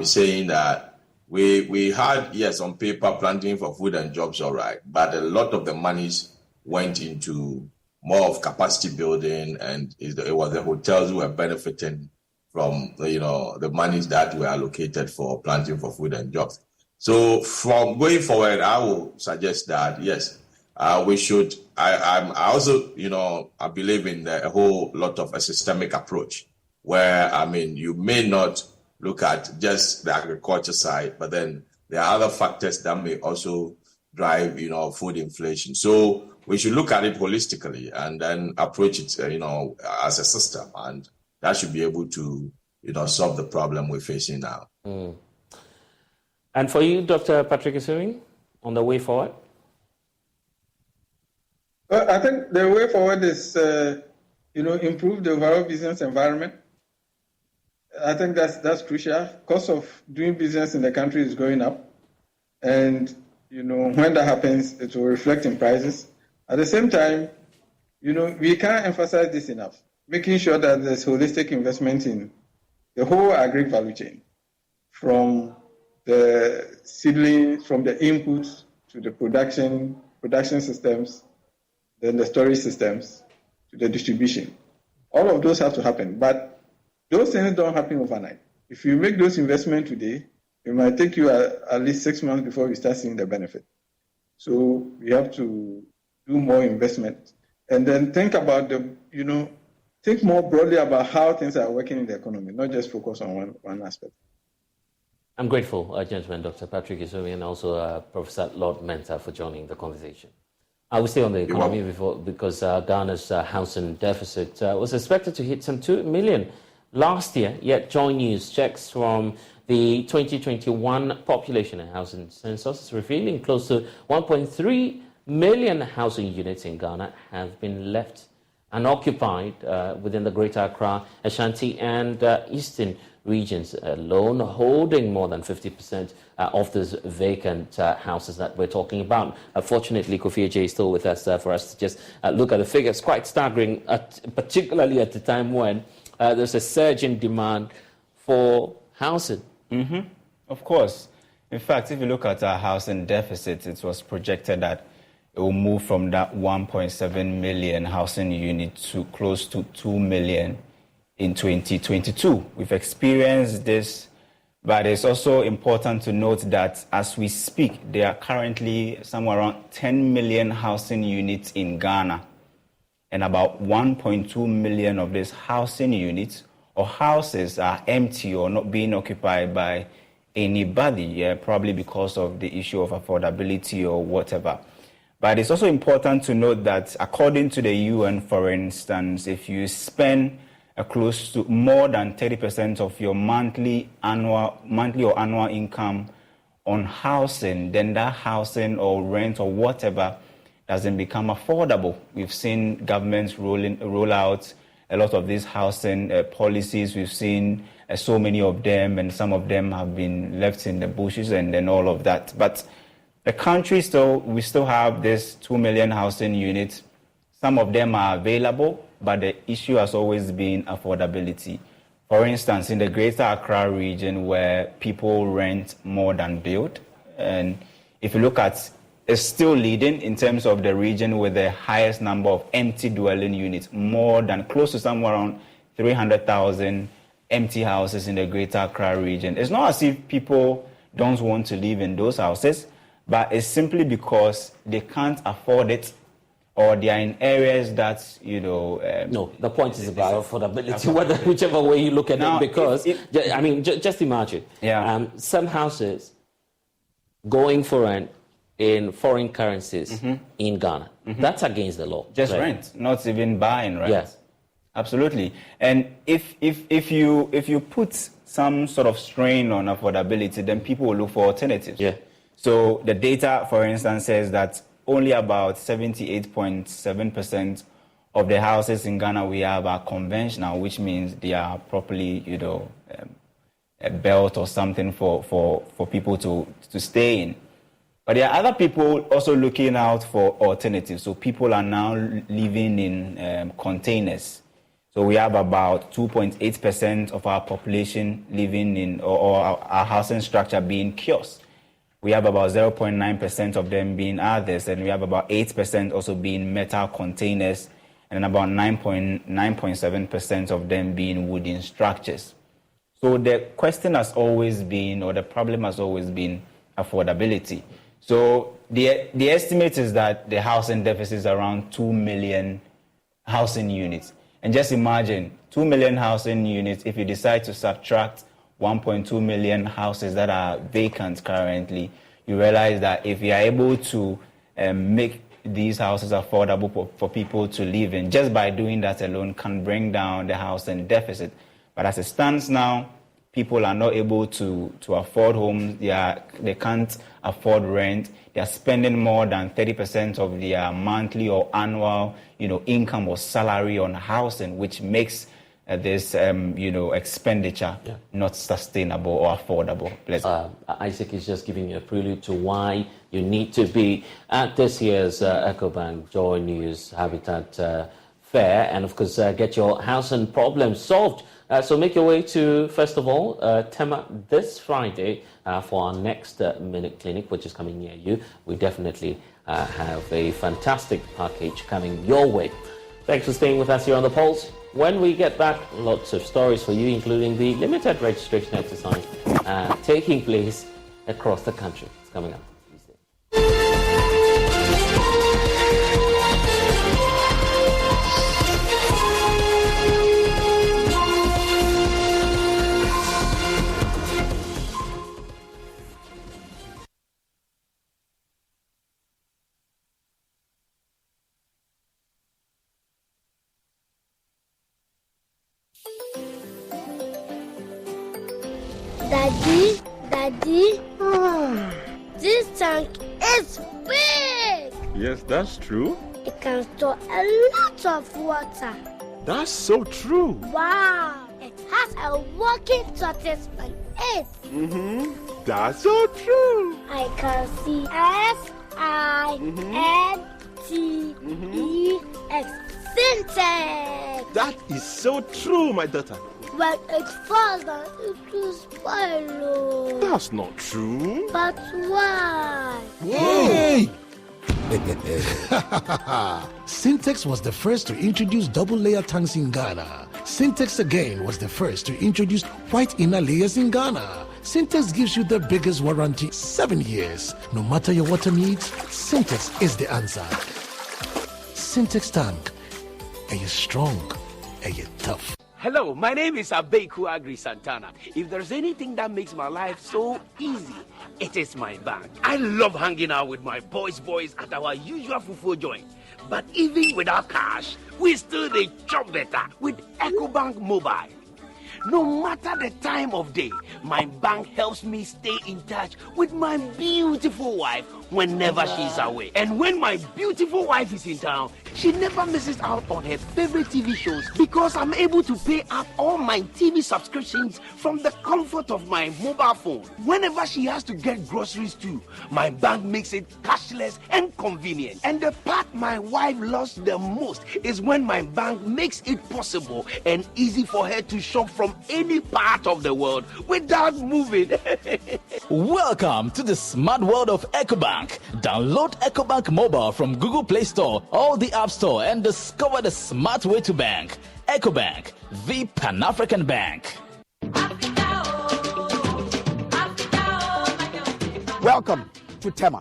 saying that we had, yes, on paper, planting for food and jobs, all right, but a lot of the monies went into more of capacity building, and it was the hotels who were benefiting from, the monies that were allocated for planting for food and jobs. So from going forward, I will suggest that, yes, we should, I also, I believe in a whole lot of a systemic approach where, you may not look at just the agriculture side, but then there are other factors that may also drive, food inflation. So we should look at it holistically and then approach it, as a system. And that should be able to, solve the problem we're facing now. And for you, Dr. Patrick Esewin, on the way forward? Well, I think the way forward is, improve the overall business environment. I think that's crucial. Cost of doing business in the country is going up. And, when that happens, it will reflect in prices. At the same time, we can't emphasize this enough, making sure that there's holistic investment in the whole agri value chain, from the seedlings, from the inputs to the production systems, then the storage systems, to the distribution. All of those have to happen, but those things don't happen overnight. If you make those investments today, it might take you at least 6 months before you start seeing the benefit. So we have to do more investment, and then think about the think more broadly about how things are working in the economy, not just focus on one aspect. I'm grateful, gentlemen, Dr. Patrick Isomi and also Professor Lord Mensah for joining the conversation. I will stay on the economy because Ghana's housing deficit was expected to hit some 2 million last year, yet Joy News checks from the 2021 population and housing census is revealing close to 1.3 million housing units in Ghana have been left unoccupied within the Greater Accra, Ashanti and Eastern regions alone, holding more than 50% of those vacant houses that we're talking about. Fortunately, Kofi Ajay is still with us for us to just look at the figures. Quite staggering, particularly at the time when there's a surge in demand for housing. Mm-hmm. Of course. In fact, if you look at our housing deficit, it was projected that it will move from that 1.7 million housing units to close to 2 million in 2022. We've experienced this, but it's also important to note that as we speak, there are currently somewhere around 10 million housing units in Ghana, and about 1.2 million of these housing units or houses are empty or not being occupied by anybody, probably because of the issue of affordability or whatever. But it's also important to note that according to the UN, for instance, if you spend close to more than 30% of your monthly or annual income on housing, then that housing or rent or whatever doesn't become affordable. We've seen governments roll out a lot of these housing policies. We've seen so many of them, and some of them have been left in the bushes and then all of that. But the country we still have this 2 million housing units. Some of them are available, but the issue has always been affordability. For instance, in the Greater Accra region, where people rent more than build, and if you look at, it's still leading in terms of the region with the highest number of empty dwelling units, more than close to somewhere around 300,000 empty houses in the Greater Accra region. It's not as if people don't want to live in those houses, but it's simply because they can't afford it, or they are in areas that, no, the point is about affordability, whichever way you look at it, because, just imagine, some houses going for rent in foreign currencies in Ghana. That's against the law. Just rent, not even buying, right? Yes. Absolutely. And if you put some sort of strain on affordability, then people will look for alternatives. Yeah. So the data, for instance, says that only about 78.7% of the houses in Ghana we have are conventional, which means they are properly, built or something for people to stay in. But there are other people also looking out for alternatives. So people are now living in containers. So we have about 2.8% of our population living in, or our housing structure being kiosks. We have about 0.9% of them being others, and we have about 8% also being metal containers, and about 9.7% of them being wooden structures. So the question has always been, or the problem has always been, affordability. So the estimate is that the housing deficit is around 2 million housing units. And just imagine 2 million housing units, if you decide to subtract 1.2 million houses that are vacant currently, you realize that if you are able to make these houses affordable for people to live in, just by doing that alone can bring down the housing deficit. But as it stands now, people are not able to afford homes. They can't afford rent. They are spending more than 30% of their monthly or annual, income or salary on housing, which makes this, expenditure not sustainable or affordable. Isaac is just giving you a prelude to why you need to be at this year's EcoBank Joy News Habitat Fair, and of course get your housing problems solved. So make your way to, first of all, Tema this Friday for our next Minute Clinic, which is coming near you. We definitely have a fantastic package coming your way. Thanks for staying with us here on The Pulse. When we get back, lots of stories for you, including the limited registration exercise taking place across the country. It's coming up. Please stay. Daddy, this tank is big. Yes, that's true. It can store a lot of water. That's so true. Wow, it has a working tortoise on it. That's so true. I can see SINTEX. Syntax. That is so true, my daughter. When it falls down, it will spoil. That's not true. But why? Hey! Syntex was the first to introduce double-layer tanks in Ghana. Syntex again was the first to introduce white inner layers in Ghana. Syntex gives you the biggest warranty, 7 years. No matter your water needs, Syntex is the answer. Syntex tank. Are you strong? Are you tough? Hello, my name is Abeku Agri Santana. If there's anything that makes my life so easy, it is my bank. I love hanging out with my boys at our usual fufu joint. But even without cash, we still dey chop better with EcoBank Mobile. No matter the time of day, my bank helps me stay in touch with my beautiful wife whenever she's away. And when my beautiful wife is in town, she never misses out on her favorite TV shows because I'm able to pay up all my TV subscriptions from the comfort of my mobile phone. Whenever she has to get groceries too, my bank makes it cashless and convenient. And the part my wife loves the most is when my bank makes it possible and easy for her to shop from any part of the world without moving. Welcome to the smart world of EcoBank. Download EcoBank Mobile from Google Play Store or the App Store and discover the smart way to bank. EcoBank, the Pan-African Bank. Welcome to Tema,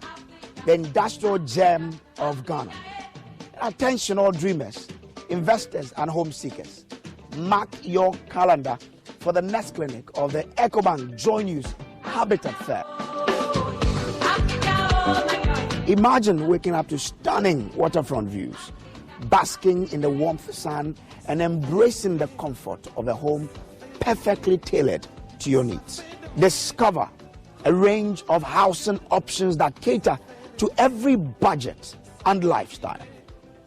the industrial gem of Ghana. Attention all dreamers, investors and home seekers. Mark your calendar for the next clinic of the EcoBank Joy News Habitat Fair. Imagine waking up to stunning waterfront views, basking in the warmth sun, and embracing the comfort of a home perfectly tailored to your needs. Discover a range of housing options that cater to every budget and lifestyle.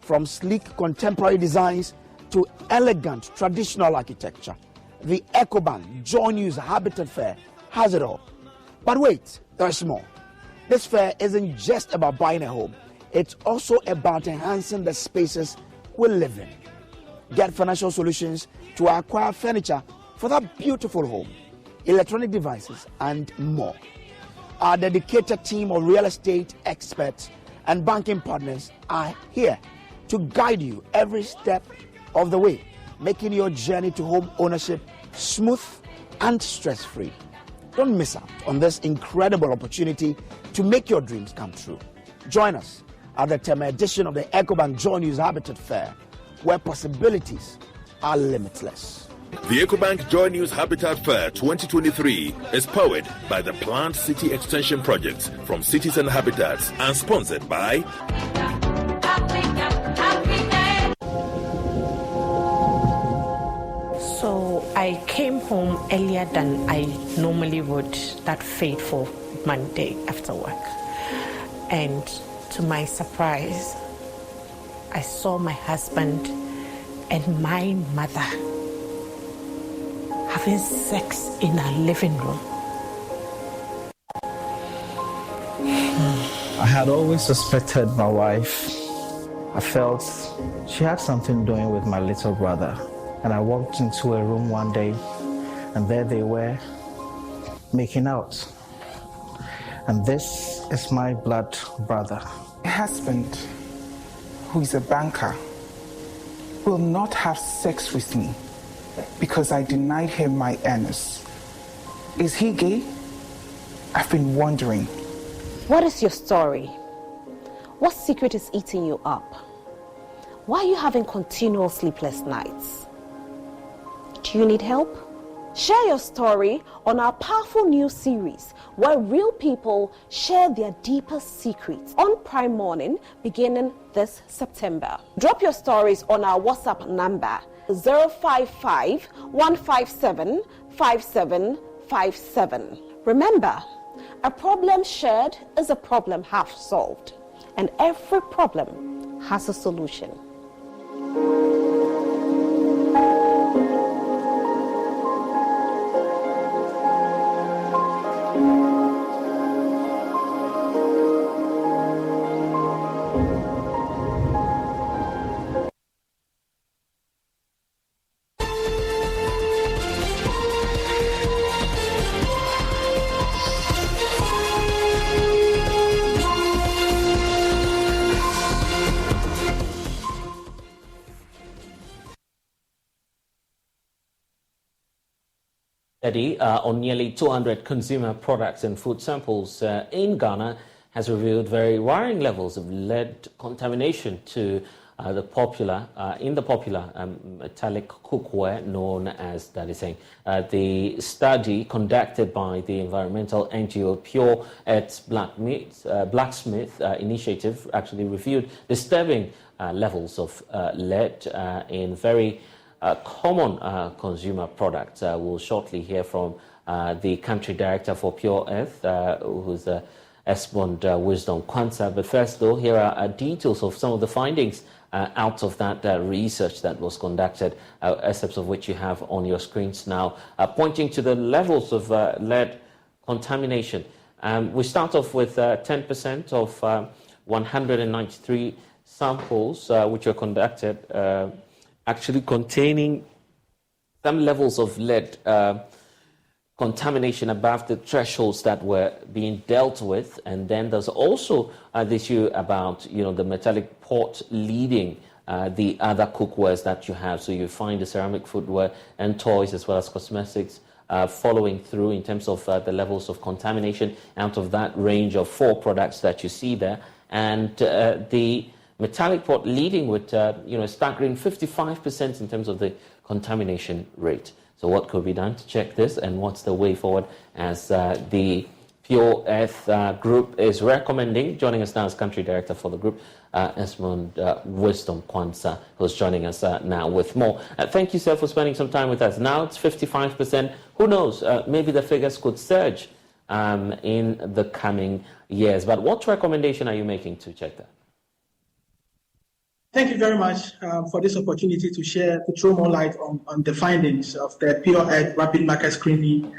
From sleek contemporary designs to elegant traditional architecture, the EcoBank Joy News Habitat Fair has it all. But wait, there's more. This fair isn't just about buying a home. It's also about enhancing the spaces we live in. Get financial solutions to acquire furniture for that beautiful home, electronic devices, and more. Our dedicated team of real estate experts and banking partners are here to guide you every step of the way, making your journey to home ownership smooth and stress-free. Don't miss out on this incredible opportunity to make your dreams come true. Join us at the Tema edition of the EcoBank Joy News Habitat Fair, where possibilities are limitless. The EcoBank Joy News Habitat Fair 2023 is powered by the Planned City Extension Project from Cities and Habitats and sponsored by So I came home earlier than I normally would that fateful Monday after work. And to my surprise, I saw my husband and my mother having sex in our living room. I had always suspected my wife. I felt she had something doing with my little brother. And I walked into a room one day, and there they were, making out. And this is my blood brother. My husband, who is a banker, will not have sex with me because I denied him my earnings. Is he gay? I've been wondering. What is your story? What secret is eating you up? Why are you having continual sleepless nights? Do you need help? Share your story on our powerful new series where real people share their deepest secrets on Prime Morning beginning this September. Drop your stories on our WhatsApp number 055 157 57 57. Remember, a problem shared is a problem half solved, and every problem has a solution. Study on nearly 200 consumer products and food samples in Ghana has revealed very worrying levels of lead contamination to the popular metallic cookware known as dadiseng. The study conducted by the environmental NGO Pure Earth's Blacksmith Initiative actually revealed disturbing levels of lead in very common consumer products. We'll shortly hear from the country director for Pure Earth, who's Esmond Wisdom Kwanzaa. But first, though, here are details of some of the findings out of that research that was conducted, excerpts of which you have on your screens now, pointing to the levels of lead contamination. We start off with 10% of 193 samples which were conducted actually containing some levels of lead contamination above the thresholds that were being dealt with. And then there's also the issue about, the metallic pot leading the other cookwares that you have. So you find the ceramic footwear and toys as well as cosmetics following through in terms of the levels of contamination out of that range of 4 products that you see there. And the metallic pot leading with, staggering 55% in terms of the contamination rate. So what could be done to check this, and what's the way forward as the Pure Earth group is recommending? Joining us now as country director for the group, Esmond Wisdom Kwanzaa, who's joining us now with more. Thank you, sir, for spending some time with us. Now it's 55%. Who knows? Maybe the figures could surge in the coming years. But what recommendation are you making to check that? Thank you very much for this opportunity to throw more light on the findings of the Pure Earth Rapid Market Screening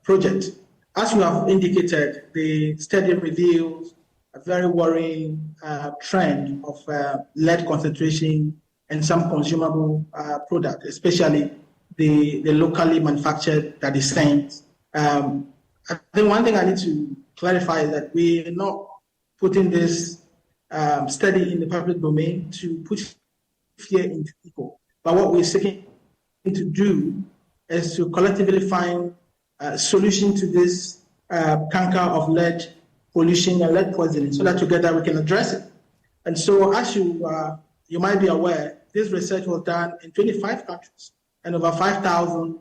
project. As you have indicated, the study reveals a very worrying trend of lead concentration in some consumable products, especially the locally manufactured dadiseng. I think one thing I need to clarify is that we are not putting this study in the public domain to put fear into people. But what we're seeking to do is to collectively find a solution to this canker of lead pollution and lead poisoning, so that together we can address it. And so, as you might be aware, this research was done in 25 countries, and over 5,000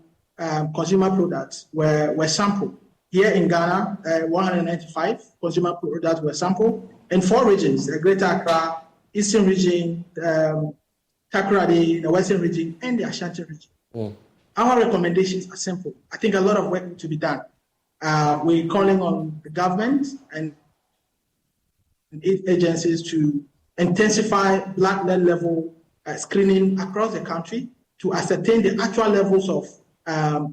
consumer products were sampled. Here in Ghana, 195 consumer products were sampled in 4 regions: the Greater Accra, Eastern Region, Takoradi, the Western Region, and the Ashanti Region. Our recommendations are simple. I think a lot of work needs to be done. We're calling on the government and agencies to intensify black lead level screening across the country to ascertain the actual levels of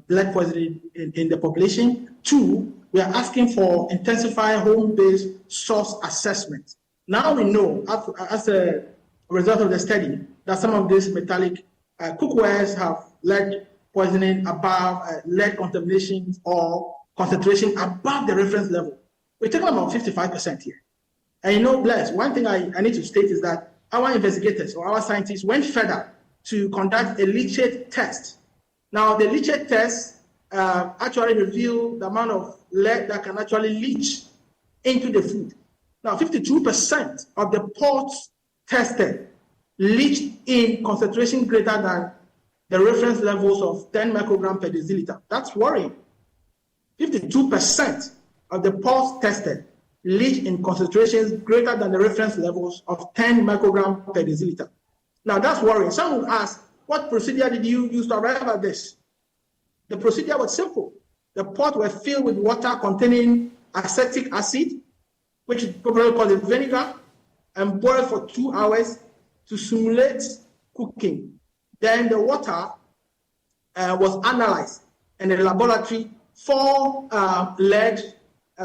lead poisoning in the population. 2, we are asking for intensified home-based source assessment. Now we know, as a result of the study, that some of these metallic cookwares have lead poisoning above lead contamination or concentration above the reference level. We're talking about 55% here. And Bless, one thing I need to state is that our investigators or our scientists went further to conduct a leachate test. Now, the leachate test actually revealed the amount of lead that can actually leach into the food. Now, 52% of the pots tested leached in concentration greater than the reference levels of 10 microgram per deciliter. That's worrying. 52% of the pots tested leached in concentrations greater than the reference levels of 10 microgram per deciliter. Now, that's worrying. Some will ask, what procedure did you use to arrive at this? The procedure was simple. The pots were filled with water containing acetic acid, which is popularly called vinegar, and boiled for 2 hours to simulate cooking. Then the water was analyzed in a laboratory for lead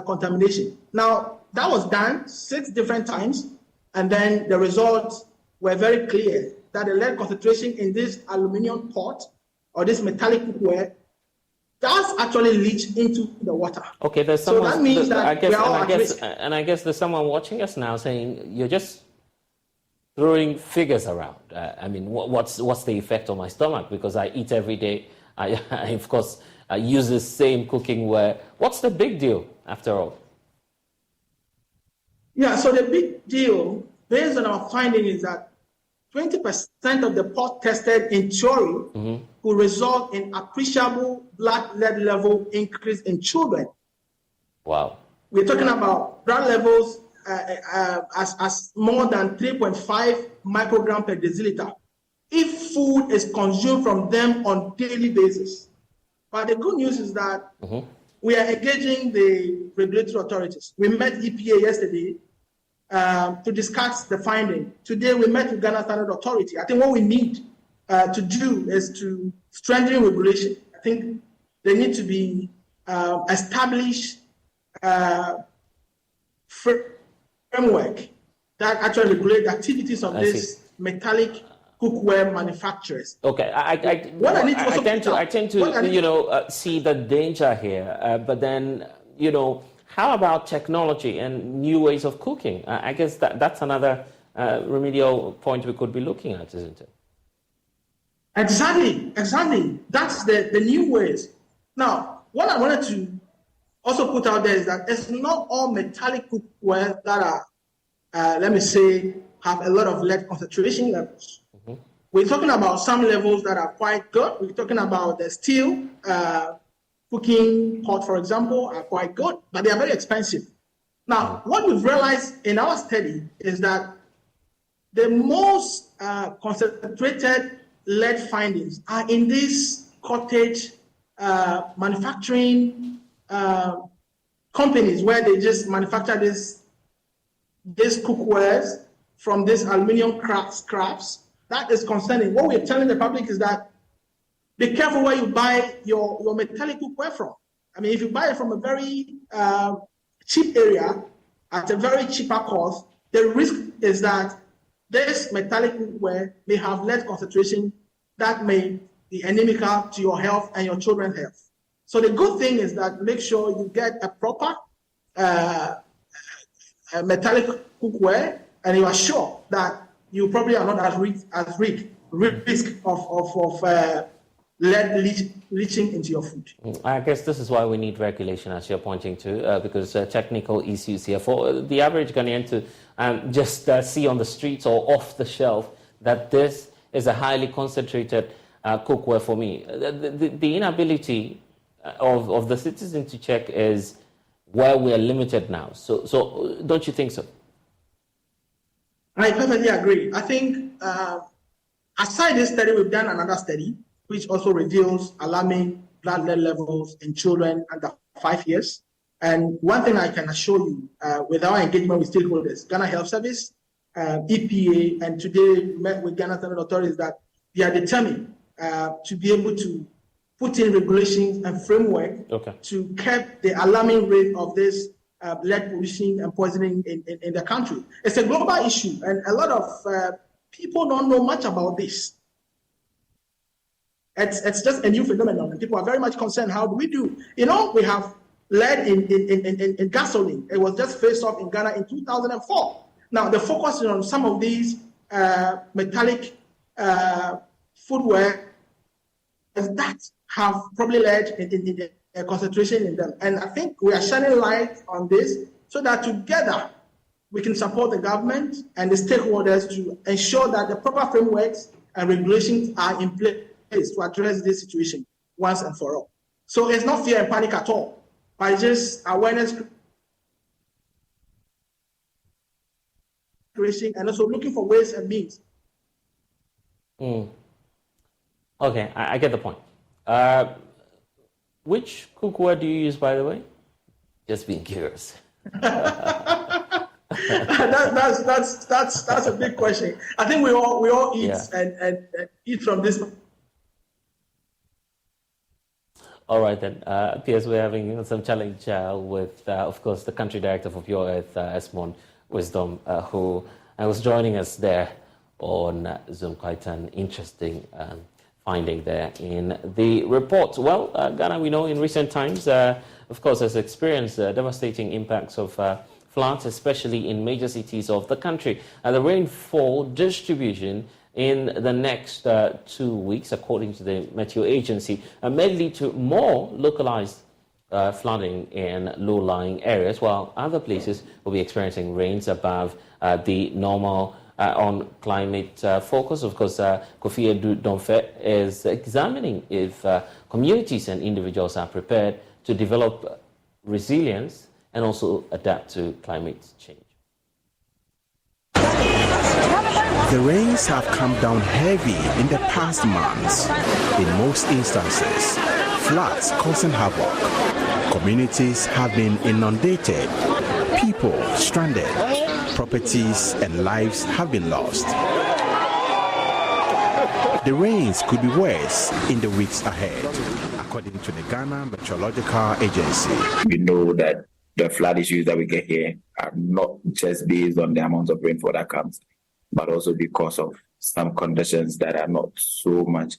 contamination. Now, that was done 6 different times, and then the results were very clear that the lead concentration in this aluminum pot or this metallic cookware does actually leach into the water. Okay, there's So someone. that means that we are all at risk. And I guess there's someone watching us now saying you're just throwing figures around. I mean, what's the effect on my stomach? Because I eat every day. I of course use the same cooking ware. What's the big deal after all? Yeah, so the big deal, based on our finding, is that 20% of the pot tested in theory will result in appreciable blood lead level increase in children. Wow. We're talking about blood levels as more than 3.5 microgram per deciliter if food is consumed from them on daily basis. But the good news is that we are engaging the regulatory authorities. We met EPA yesterday to discuss the finding. Today we met with Ghana Standard Authority. I think what we need to do is to strengthen regulation. I think they need to be established framework that actually regulate the activities of these metallic cookware manufacturers. Okay, I tend to see the danger here, but then how about technology and new ways of cooking? I guess that's another remedial point we could be looking at, isn't it? Exactly. That's the new ways. Now, what I wanted to also put out there is that it's not all metallic cookware that are, let me say, have a lot of lead concentration levels. We're talking about some levels that are quite good. We're talking about the steel cooking pot, for example, are quite good, but they are very expensive. Now, what we've realized in our study is that the most concentrated lead findings are in these cottage manufacturing companies where they just manufacture these cookwares from these aluminum scraps. That is concerning. What we're telling the public is that be careful where you buy your metallic cookware from. I mean, if you buy it from a very cheap area at a very cheaper cost, the risk is that this metallic cookware may have lead concentration that may be inimical to your health and your children's health. So the good thing is that make sure you get a proper metallic cookware, and you are sure that you probably are not at risk of lead leaching into your food. I guess this is why we need regulation, as you're pointing to, because technical issues here. For the average Ghanaian to just see on the streets or off the shelf that this is a highly concentrated cookware for me. The inability of the citizen to check is where we are limited now. So don't you think so? I perfectly agree. I think aside this study, we've done another study which also reveals alarming blood lead levels in children under 5 years. And one thing I can assure you, with our engagement with stakeholders, Ghana Health Service, EPA, and today we met with Ghana Standard Authorities, that they are determined to be able to put in regulations and framework to curb the alarming rate of this lead pollution and poisoning in the country. It's a global issue, and a lot of people don't know much about this. It's just a new phenomenon, and people are very much concerned. How do we do? We have lead in gasoline. It was just faced off in Ghana in 2004. Now, the focus is on some of these metallic foodware that have probably lead in a concentration in them. And I think we are shining light on this so that together we can support the government and the stakeholders to ensure that the proper frameworks and regulations are in place to address this situation once and for all. So it's not fear and panic at all, but it's just awareness creation and also looking for ways and means. Okay, I get the point. Which cookware do you use, by the way? Just being curious. That's a big question. I think we all eat and eat from this. All right then. Piers, we're having some challenge with, of course, the country director for Pure Earth, Esmond Wisdom, who was joining us there on Zoom. Quite an interesting finding there in the report. Well, Ghana, we know in recent times, of course, has experienced devastating impacts of floods, especially in major cities of the country. The rainfall distribution in the next 2 weeks, according to the Meteo Agency, may lead to more localized flooding in low-lying areas, while other places will be experiencing rains above the normal. On climate focus, of course, Kofi Addo-Domfe is examining if communities and individuals are prepared to develop resilience and also adapt to climate change. The rains have come down heavy in the past months. In most instances, floods causing havoc. Communities have been inundated, people stranded, properties and lives have been lost. The rains could be worse in the weeks ahead, according to the Ghana Meteorological Agency. We know that the flood issues that we get here are not just based on the amount of rainfall that comes, but also because of some conditions that are not so much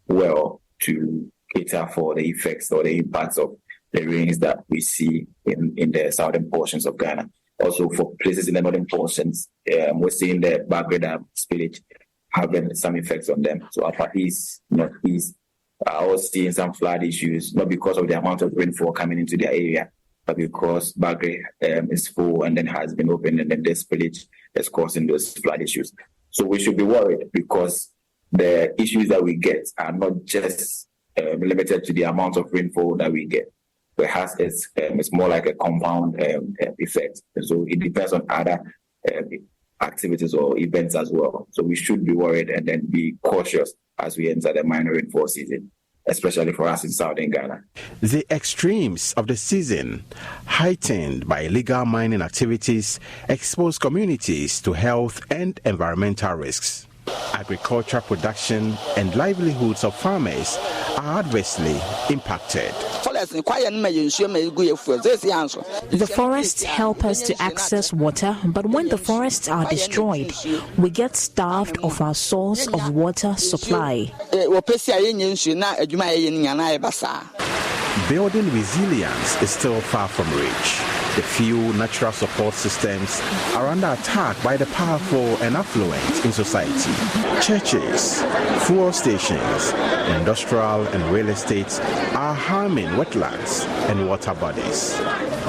well to cater for the effects or the impacts of the rains that we see in the southern portions of Ghana. Also, for places in the northern portions, we're seeing the Bagre Dam spillage having some effects on them. So Upper East, Northeast are all seeing some flood issues, not because of the amount of rainfall coming into their area, but because Bagre is full and then has been opened, and then the spillage is causing those flood issues. So we should be worried because the issues that we get are not just limited to the amount of rainfall that we get. Perhaps it's more like a compound effect. So it depends on other activities or events as well. So we should be worried and then be cautious as we enter the minor rainfall season, especially for us in southern Ghana. The extremes of the season, heightened by illegal mining activities, expose communities to health and environmental risks. Agricultural production and livelihoods of farmers are adversely impacted. The forests help us to access water, but when the forests are destroyed, we get starved of our source of water supply. Building resilience is still far from reach. The few natural support systems are under attack by the powerful and affluent in society. Churches, fuel stations, industrial and real estate are harming wetlands and water bodies.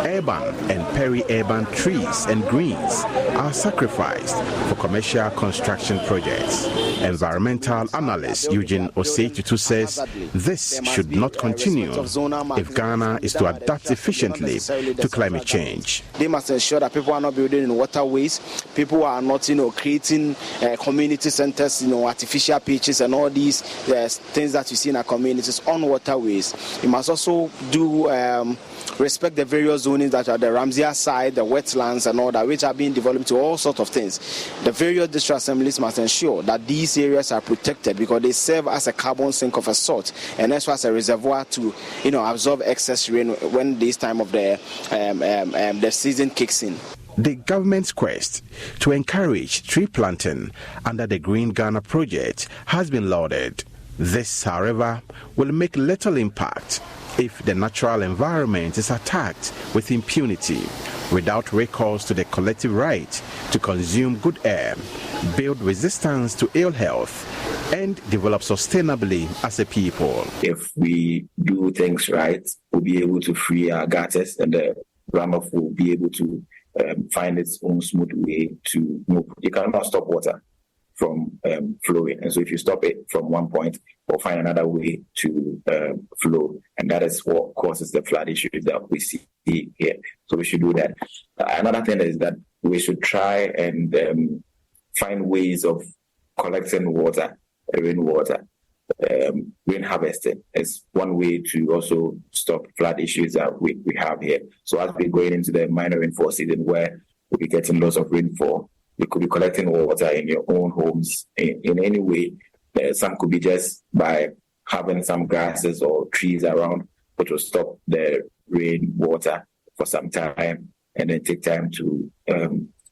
Urban and peri-urban trees and greens are sacrificed for commercial construction projects. Environmental analyst Eugene Osei-Tutu says this should not continue if Ghana is to adapt efficiently to climate change. They must ensure that people are not building in waterways, people are not, creating community centers, artificial beaches and all these things that you see in our communities on waterways. You must also do respect the various zonings that are the Ramsey side, the wetlands and all that, which are being developed to all sorts of things. The various district assemblies must ensure that these areas are protected because they serve as a carbon sink of a sort and as well as a reservoir to, absorb excess rain when this time of the season kicks in. The government's quest to encourage tree planting under the Green Ghana project has been lauded. This, however, will make little impact if the natural environment is attacked with impunity, without recourse to the collective right to consume good air, build resistance to ill health, and develop sustainably as a people. If we do things right, we'll be able to free our gutters and the runoff will be able to find its own smooth way to move. You cannot stop water from flowing. And so if you stop it from one point, we'll find another way to flow. And that is what causes the flood issues that we see here. So we should do that. Another thing is that we should try and find ways of collecting water, rainwater, rain harvesting as one way to also stop flood issues that we have here. So as we're going into the minor rainfall season where we'll be getting lots of rainfall, you could be collecting water in your own homes in any way. Some could be just by having some grasses or trees around, which will stop the rain water for some time and then take time to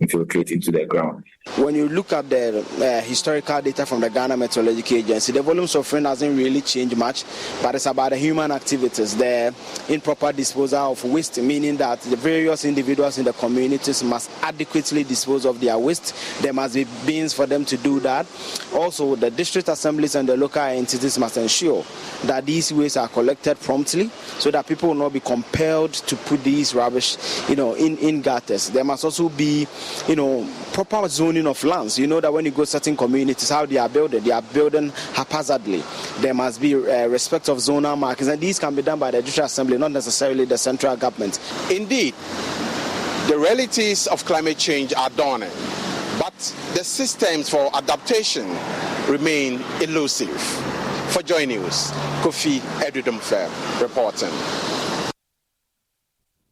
infiltrate into the ground. When you look at the historical data from the Ghana Meteorological Agency, the volumes of rain hasn't really changed much, but it's about the human activities, the improper disposal of waste, meaning that the various individuals in the communities must adequately dispose of their waste. There must be bins for them to do that. Also, the district assemblies and the local entities must ensure that these wastes are collected promptly so that people will not be compelled to put these rubbish, in gutters. There must also be proper zoning of lands. You know that when you go certain communities, how they are building haphazardly. There must be respect of zonal markings, and these can be done by the Judicial Assembly, not necessarily the central government. Indeed, the realities of climate change are dawning, but the systems for adaptation remain elusive. For Joy News, Kofi Edudumfe reporting.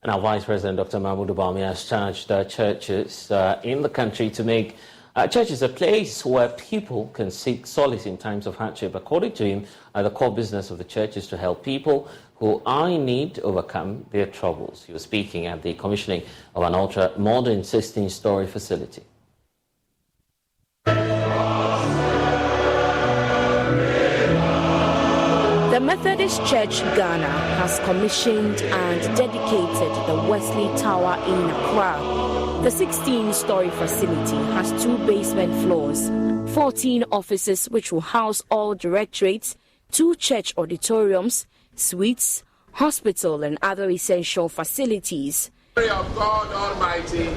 And our Vice President, Dr. Mahmoud Bawumia, has charged churches in the country to make churches a place where people can seek solace in times of hardship. According to him, the core business of the church is to help people who are in need overcome their troubles. He was speaking at the commissioning of an ultra-modern 16-story facility. The Methodist Church Ghana has commissioned and dedicated the Wesley Tower in Accra. The 16-story facility has 2 basement floors, 14 offices which will house all directorates, 2 church auditoriums, suites, hospital and other essential facilities. Of God Almighty,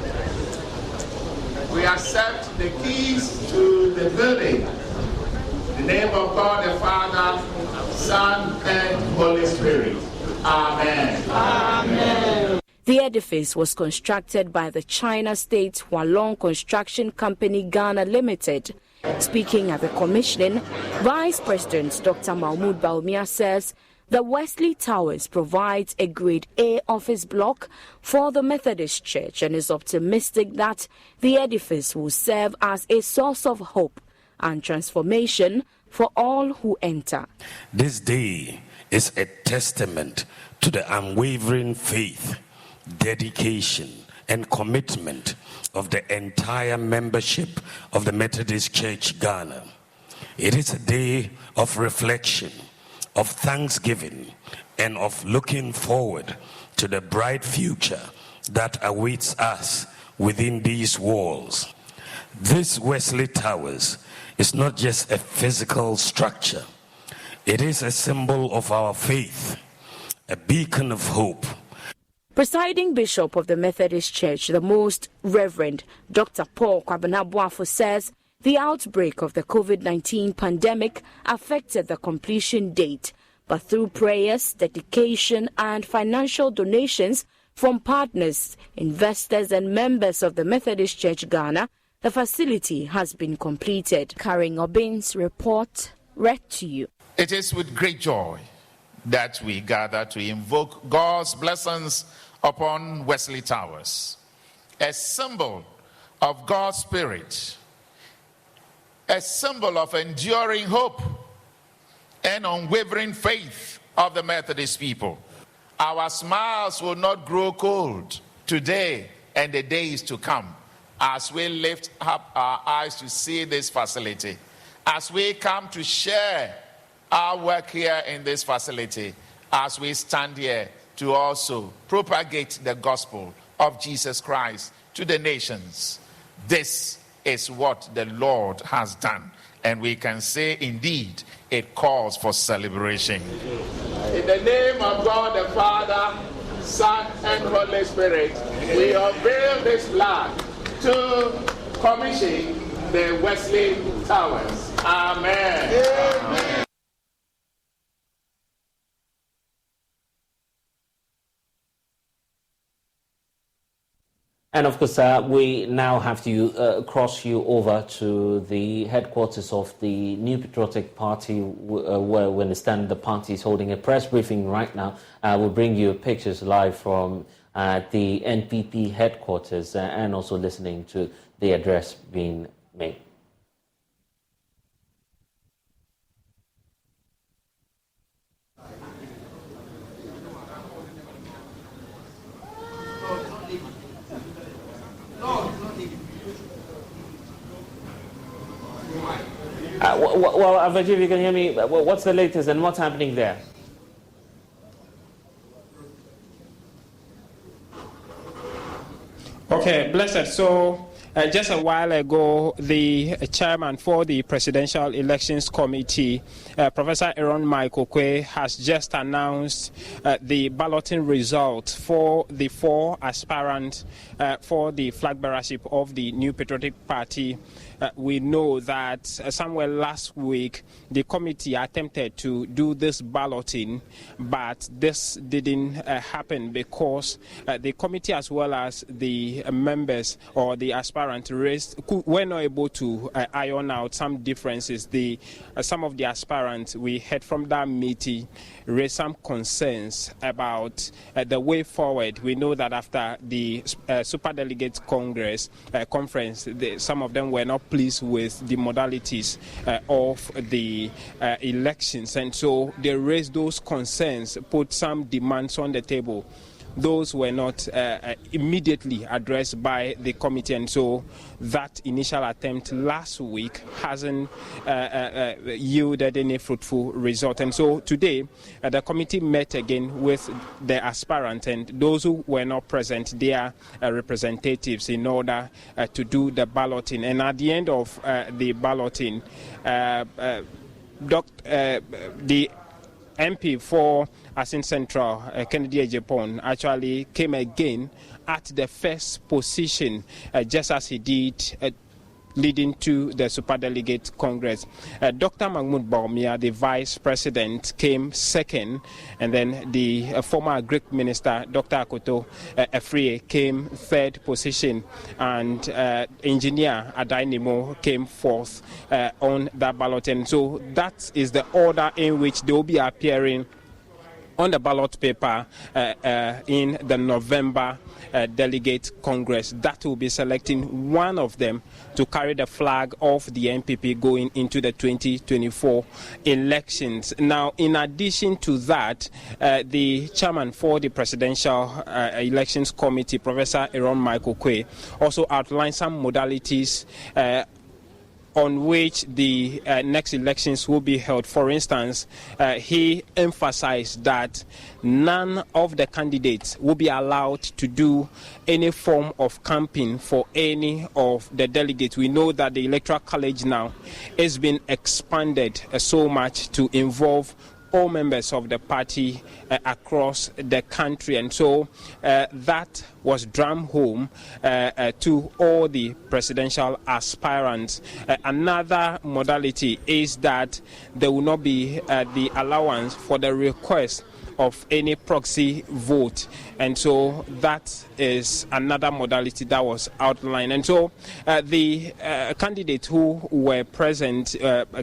we accept the keys to the building. In the name of God the Father, Son and Holy Spirit. Amen. Amen. The edifice was constructed by the China State Hualong Construction Company Ghana Limited. Speaking at the commissioning, Vice President Dr. Mahmoud Bawumia says the Wesley Towers provides a Grade A office block for the Methodist Church and is optimistic that the edifice will serve as a source of hope and transformation for all who enter. This day is a testament to the unwavering faith, dedication, and commitment of the entire membership of the Methodist Church Ghana. It is a day of reflection, of thanksgiving, and of looking forward to the bright future that awaits us within these walls. This Wesley Towers is not just a physical structure. It is a symbol of our faith, a beacon of hope. Presiding Bishop of the Methodist Church, the Most Reverend Dr. Paul Kwabena says the outbreak of the COVID-19 pandemic affected the completion date, but through prayers, dedication, and financial donations from partners, investors, and members of the Methodist Church Ghana, the facility has been completed. Karen Obin's report read to you. It is with great joy that we gather to invoke God's blessings upon Wesley Towers, a symbol of God's Spirit, a symbol of enduring hope and unwavering faith of the Methodist people. Our smiles will not grow cold today and the days to come as we lift up our eyes to see this facility, as we come to share our work here in this facility, as we stand here to also propagate the gospel of Jesus Christ to the nations. This is what the Lord has done, and we can say indeed it calls for celebration. In the name of God the Father, Son and Holy Spirit, we unveil this flag to commission the Wesley Towers. Amen. Amen. And of course, we now have to cross you over to the headquarters of the New Patriotic Party, where we understand the party is holding a press briefing right now. We'll bring you pictures live from the NPP headquarters and also listening to the address being made. Well, Avajit, if you can hear me, what's the latest and what's happening there? Okay, blessed. So just a while ago, the chairman for the Presidential Elections Committee, Professor Aaron Michael Quay, has just announced the balloting result for the 4 aspirants for the flag bearership of the New Patriotic Party. We know that somewhere last week the committee attempted to do this balloting, but this didn't happen because the committee as well as the members or the aspirants were not able to iron out some differences. Some of the aspirants we heard from that meeting raised some concerns about the way forward. We know that after the Superdelegate Conference, some of them were not pleased with the modalities of the elections, and so they raised those concerns, put some demands on the table. Those were not immediately addressed by the committee, and so that initial attempt last week hasn't yielded any fruitful result. And so today, the committee met again with the aspirant and those who were not present, their representatives, in order to do the balloting. And at the end of the balloting, the MP for Asin Central, Kennedy Ejapon, actually came again at the first position, just as he did leading to the Superdelegate Congress. Dr. Mahmoud Bawumia, the Vice President, came second, and then the former Greek Minister, Dr. Akoto Efrie, came third position, and Engineer Adainimo came fourth on that ballot. And so that is the order in which they will be appearing on the ballot paper in the November Delegate Congress. That will be selecting one of them to carry the flag of the NPP going into the 2024 elections. Now, in addition to that, the chairman for the Presidential Elections Committee, Professor Aaron Michael Quay, also outlined some modalities on which the next elections will be held. For instance, he emphasized that none of the candidates will be allowed to do any form of campaign for any of the delegates. We know that the Electoral College now has been expanded so much to involve all members of the party across the country, and so that was drummed home to all the presidential aspirants. Another modality is that there will not be the allowance for the request of any proxy vote, and so that is another modality that was outlined. And so the candidates who were present,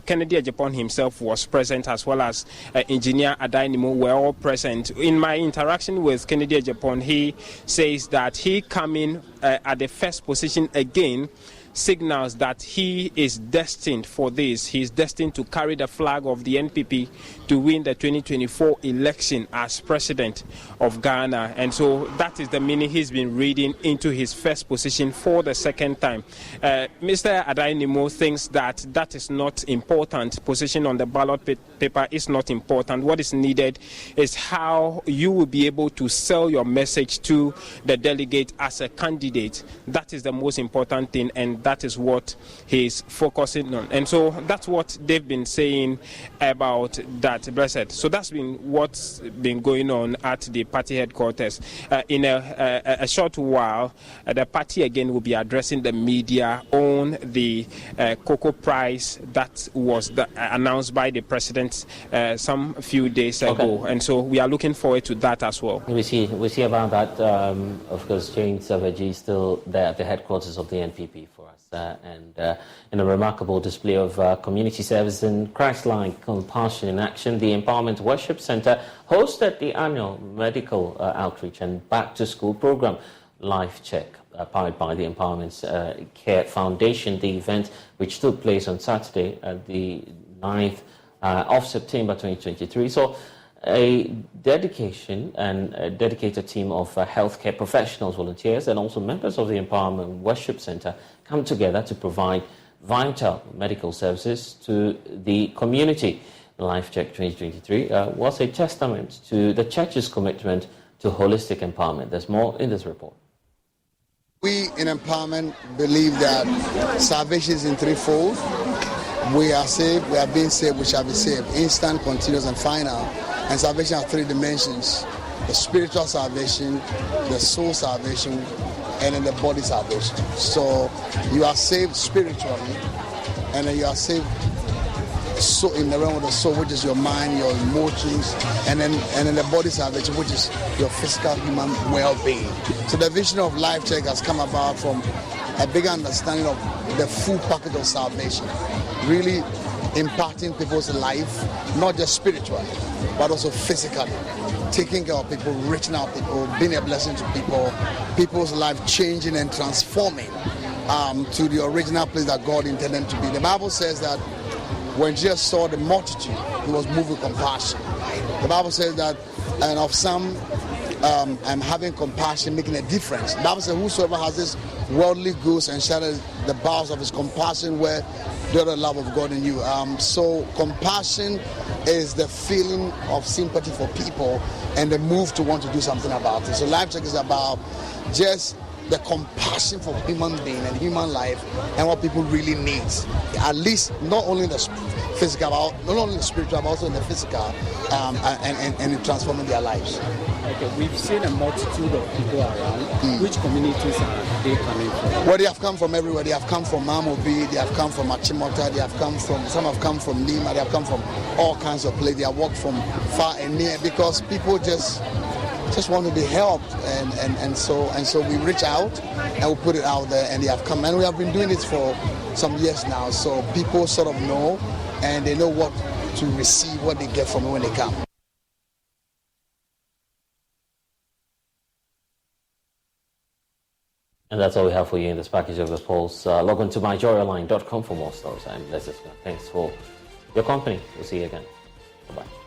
Kennedy Ejapon himself was present, as well as Engineer Adainimo, were all present. In my interaction with Kennedy Ejapon, he says that he coming at the first position again signals that he is destined for this. He is destined to carry the flag of the NPP to win the 2024 election as president of Ghana. And so that is the meaning he's been reading into his first position for the second time. Mr. Adainimo thinks that that is not important. Position on the ballot paper is not important. What is needed is how you will be able to sell your message to the delegate as a candidate. That is the most important thing, and that is what he's focusing on. And so that's what they've been saying about that, Blessed. So that's been what's been going on at the party headquarters. In a short while, the party again will be addressing the media on the cocoa price that was announced by the president some few days ago. And so we are looking forward to that as well. We see about that. Of course, Jane Savaji is still there at the headquarters of the NPP for us, and in a remarkable display of community service and Christ-like compassion in action, the Empowerment Worship Center hosted the annual medical outreach and back-to-school program, Life Check, powered by the Empowerment Care Foundation. The event, which took place on Saturday, the 9th of September 2023, so a dedication and a dedicated team of healthcare professionals, volunteers, and also members of the Empowerment Worship Center come together to provide vital medical services to the community. Life Check 2023 was a testament to the church's commitment to holistic empowerment. There's more in this report. We in Empowerment believe that salvation is in threefold. We are saved, we are being saved, we shall be saved. Instant, continuous, and final. And salvation has three dimensions: the spiritual salvation, the soul salvation, and then the body salvation. So you are saved spiritually, and then you are saved so in the realm of the soul, which is your mind, your emotions, and then the body salvation, which is your physical human well-being. So the vision of Life Check has come about from a bigger understanding of the full package of salvation, really impacting people's life, not just spiritually, but also physically, taking care of people, reaching out people, being a blessing to people, people's life changing and transforming to the original place that God intended them to be. The Bible says that when Jesus saw the multitude, he was moved with compassion. The Bible says that, and of some, I'm having compassion, making a difference. The Bible says, whosoever has this worldly goods and shatters the bowels of his compassion, where the love of God in you. So compassion is the feeling of sympathy for people and the move to want to do something about it. So Life Check is about just the compassion for human being and human life and what people really need. At least not only the physical, not only the spiritual, but also in the physical, and in transforming their lives. Okay, we've seen a multitude of people around. Which communities are they coming from? Well, they have come from everywhere. They have come from Mamobi, they have come from Achimota, they have come from, some have come from Lima, they have come from all kinds of places. They have walked from far and near because people just want to be helped, and so we reach out and we put it out there, and they have come, and we have been doing it for some years now. So people sort of know, and they know what to receive, what they get from it when they come. And that's all we have for you in this package of the polls. Log on to myjoyaline.com for more stories. I'm Blessed. Thanks for your company. We'll see you again. Bye-bye.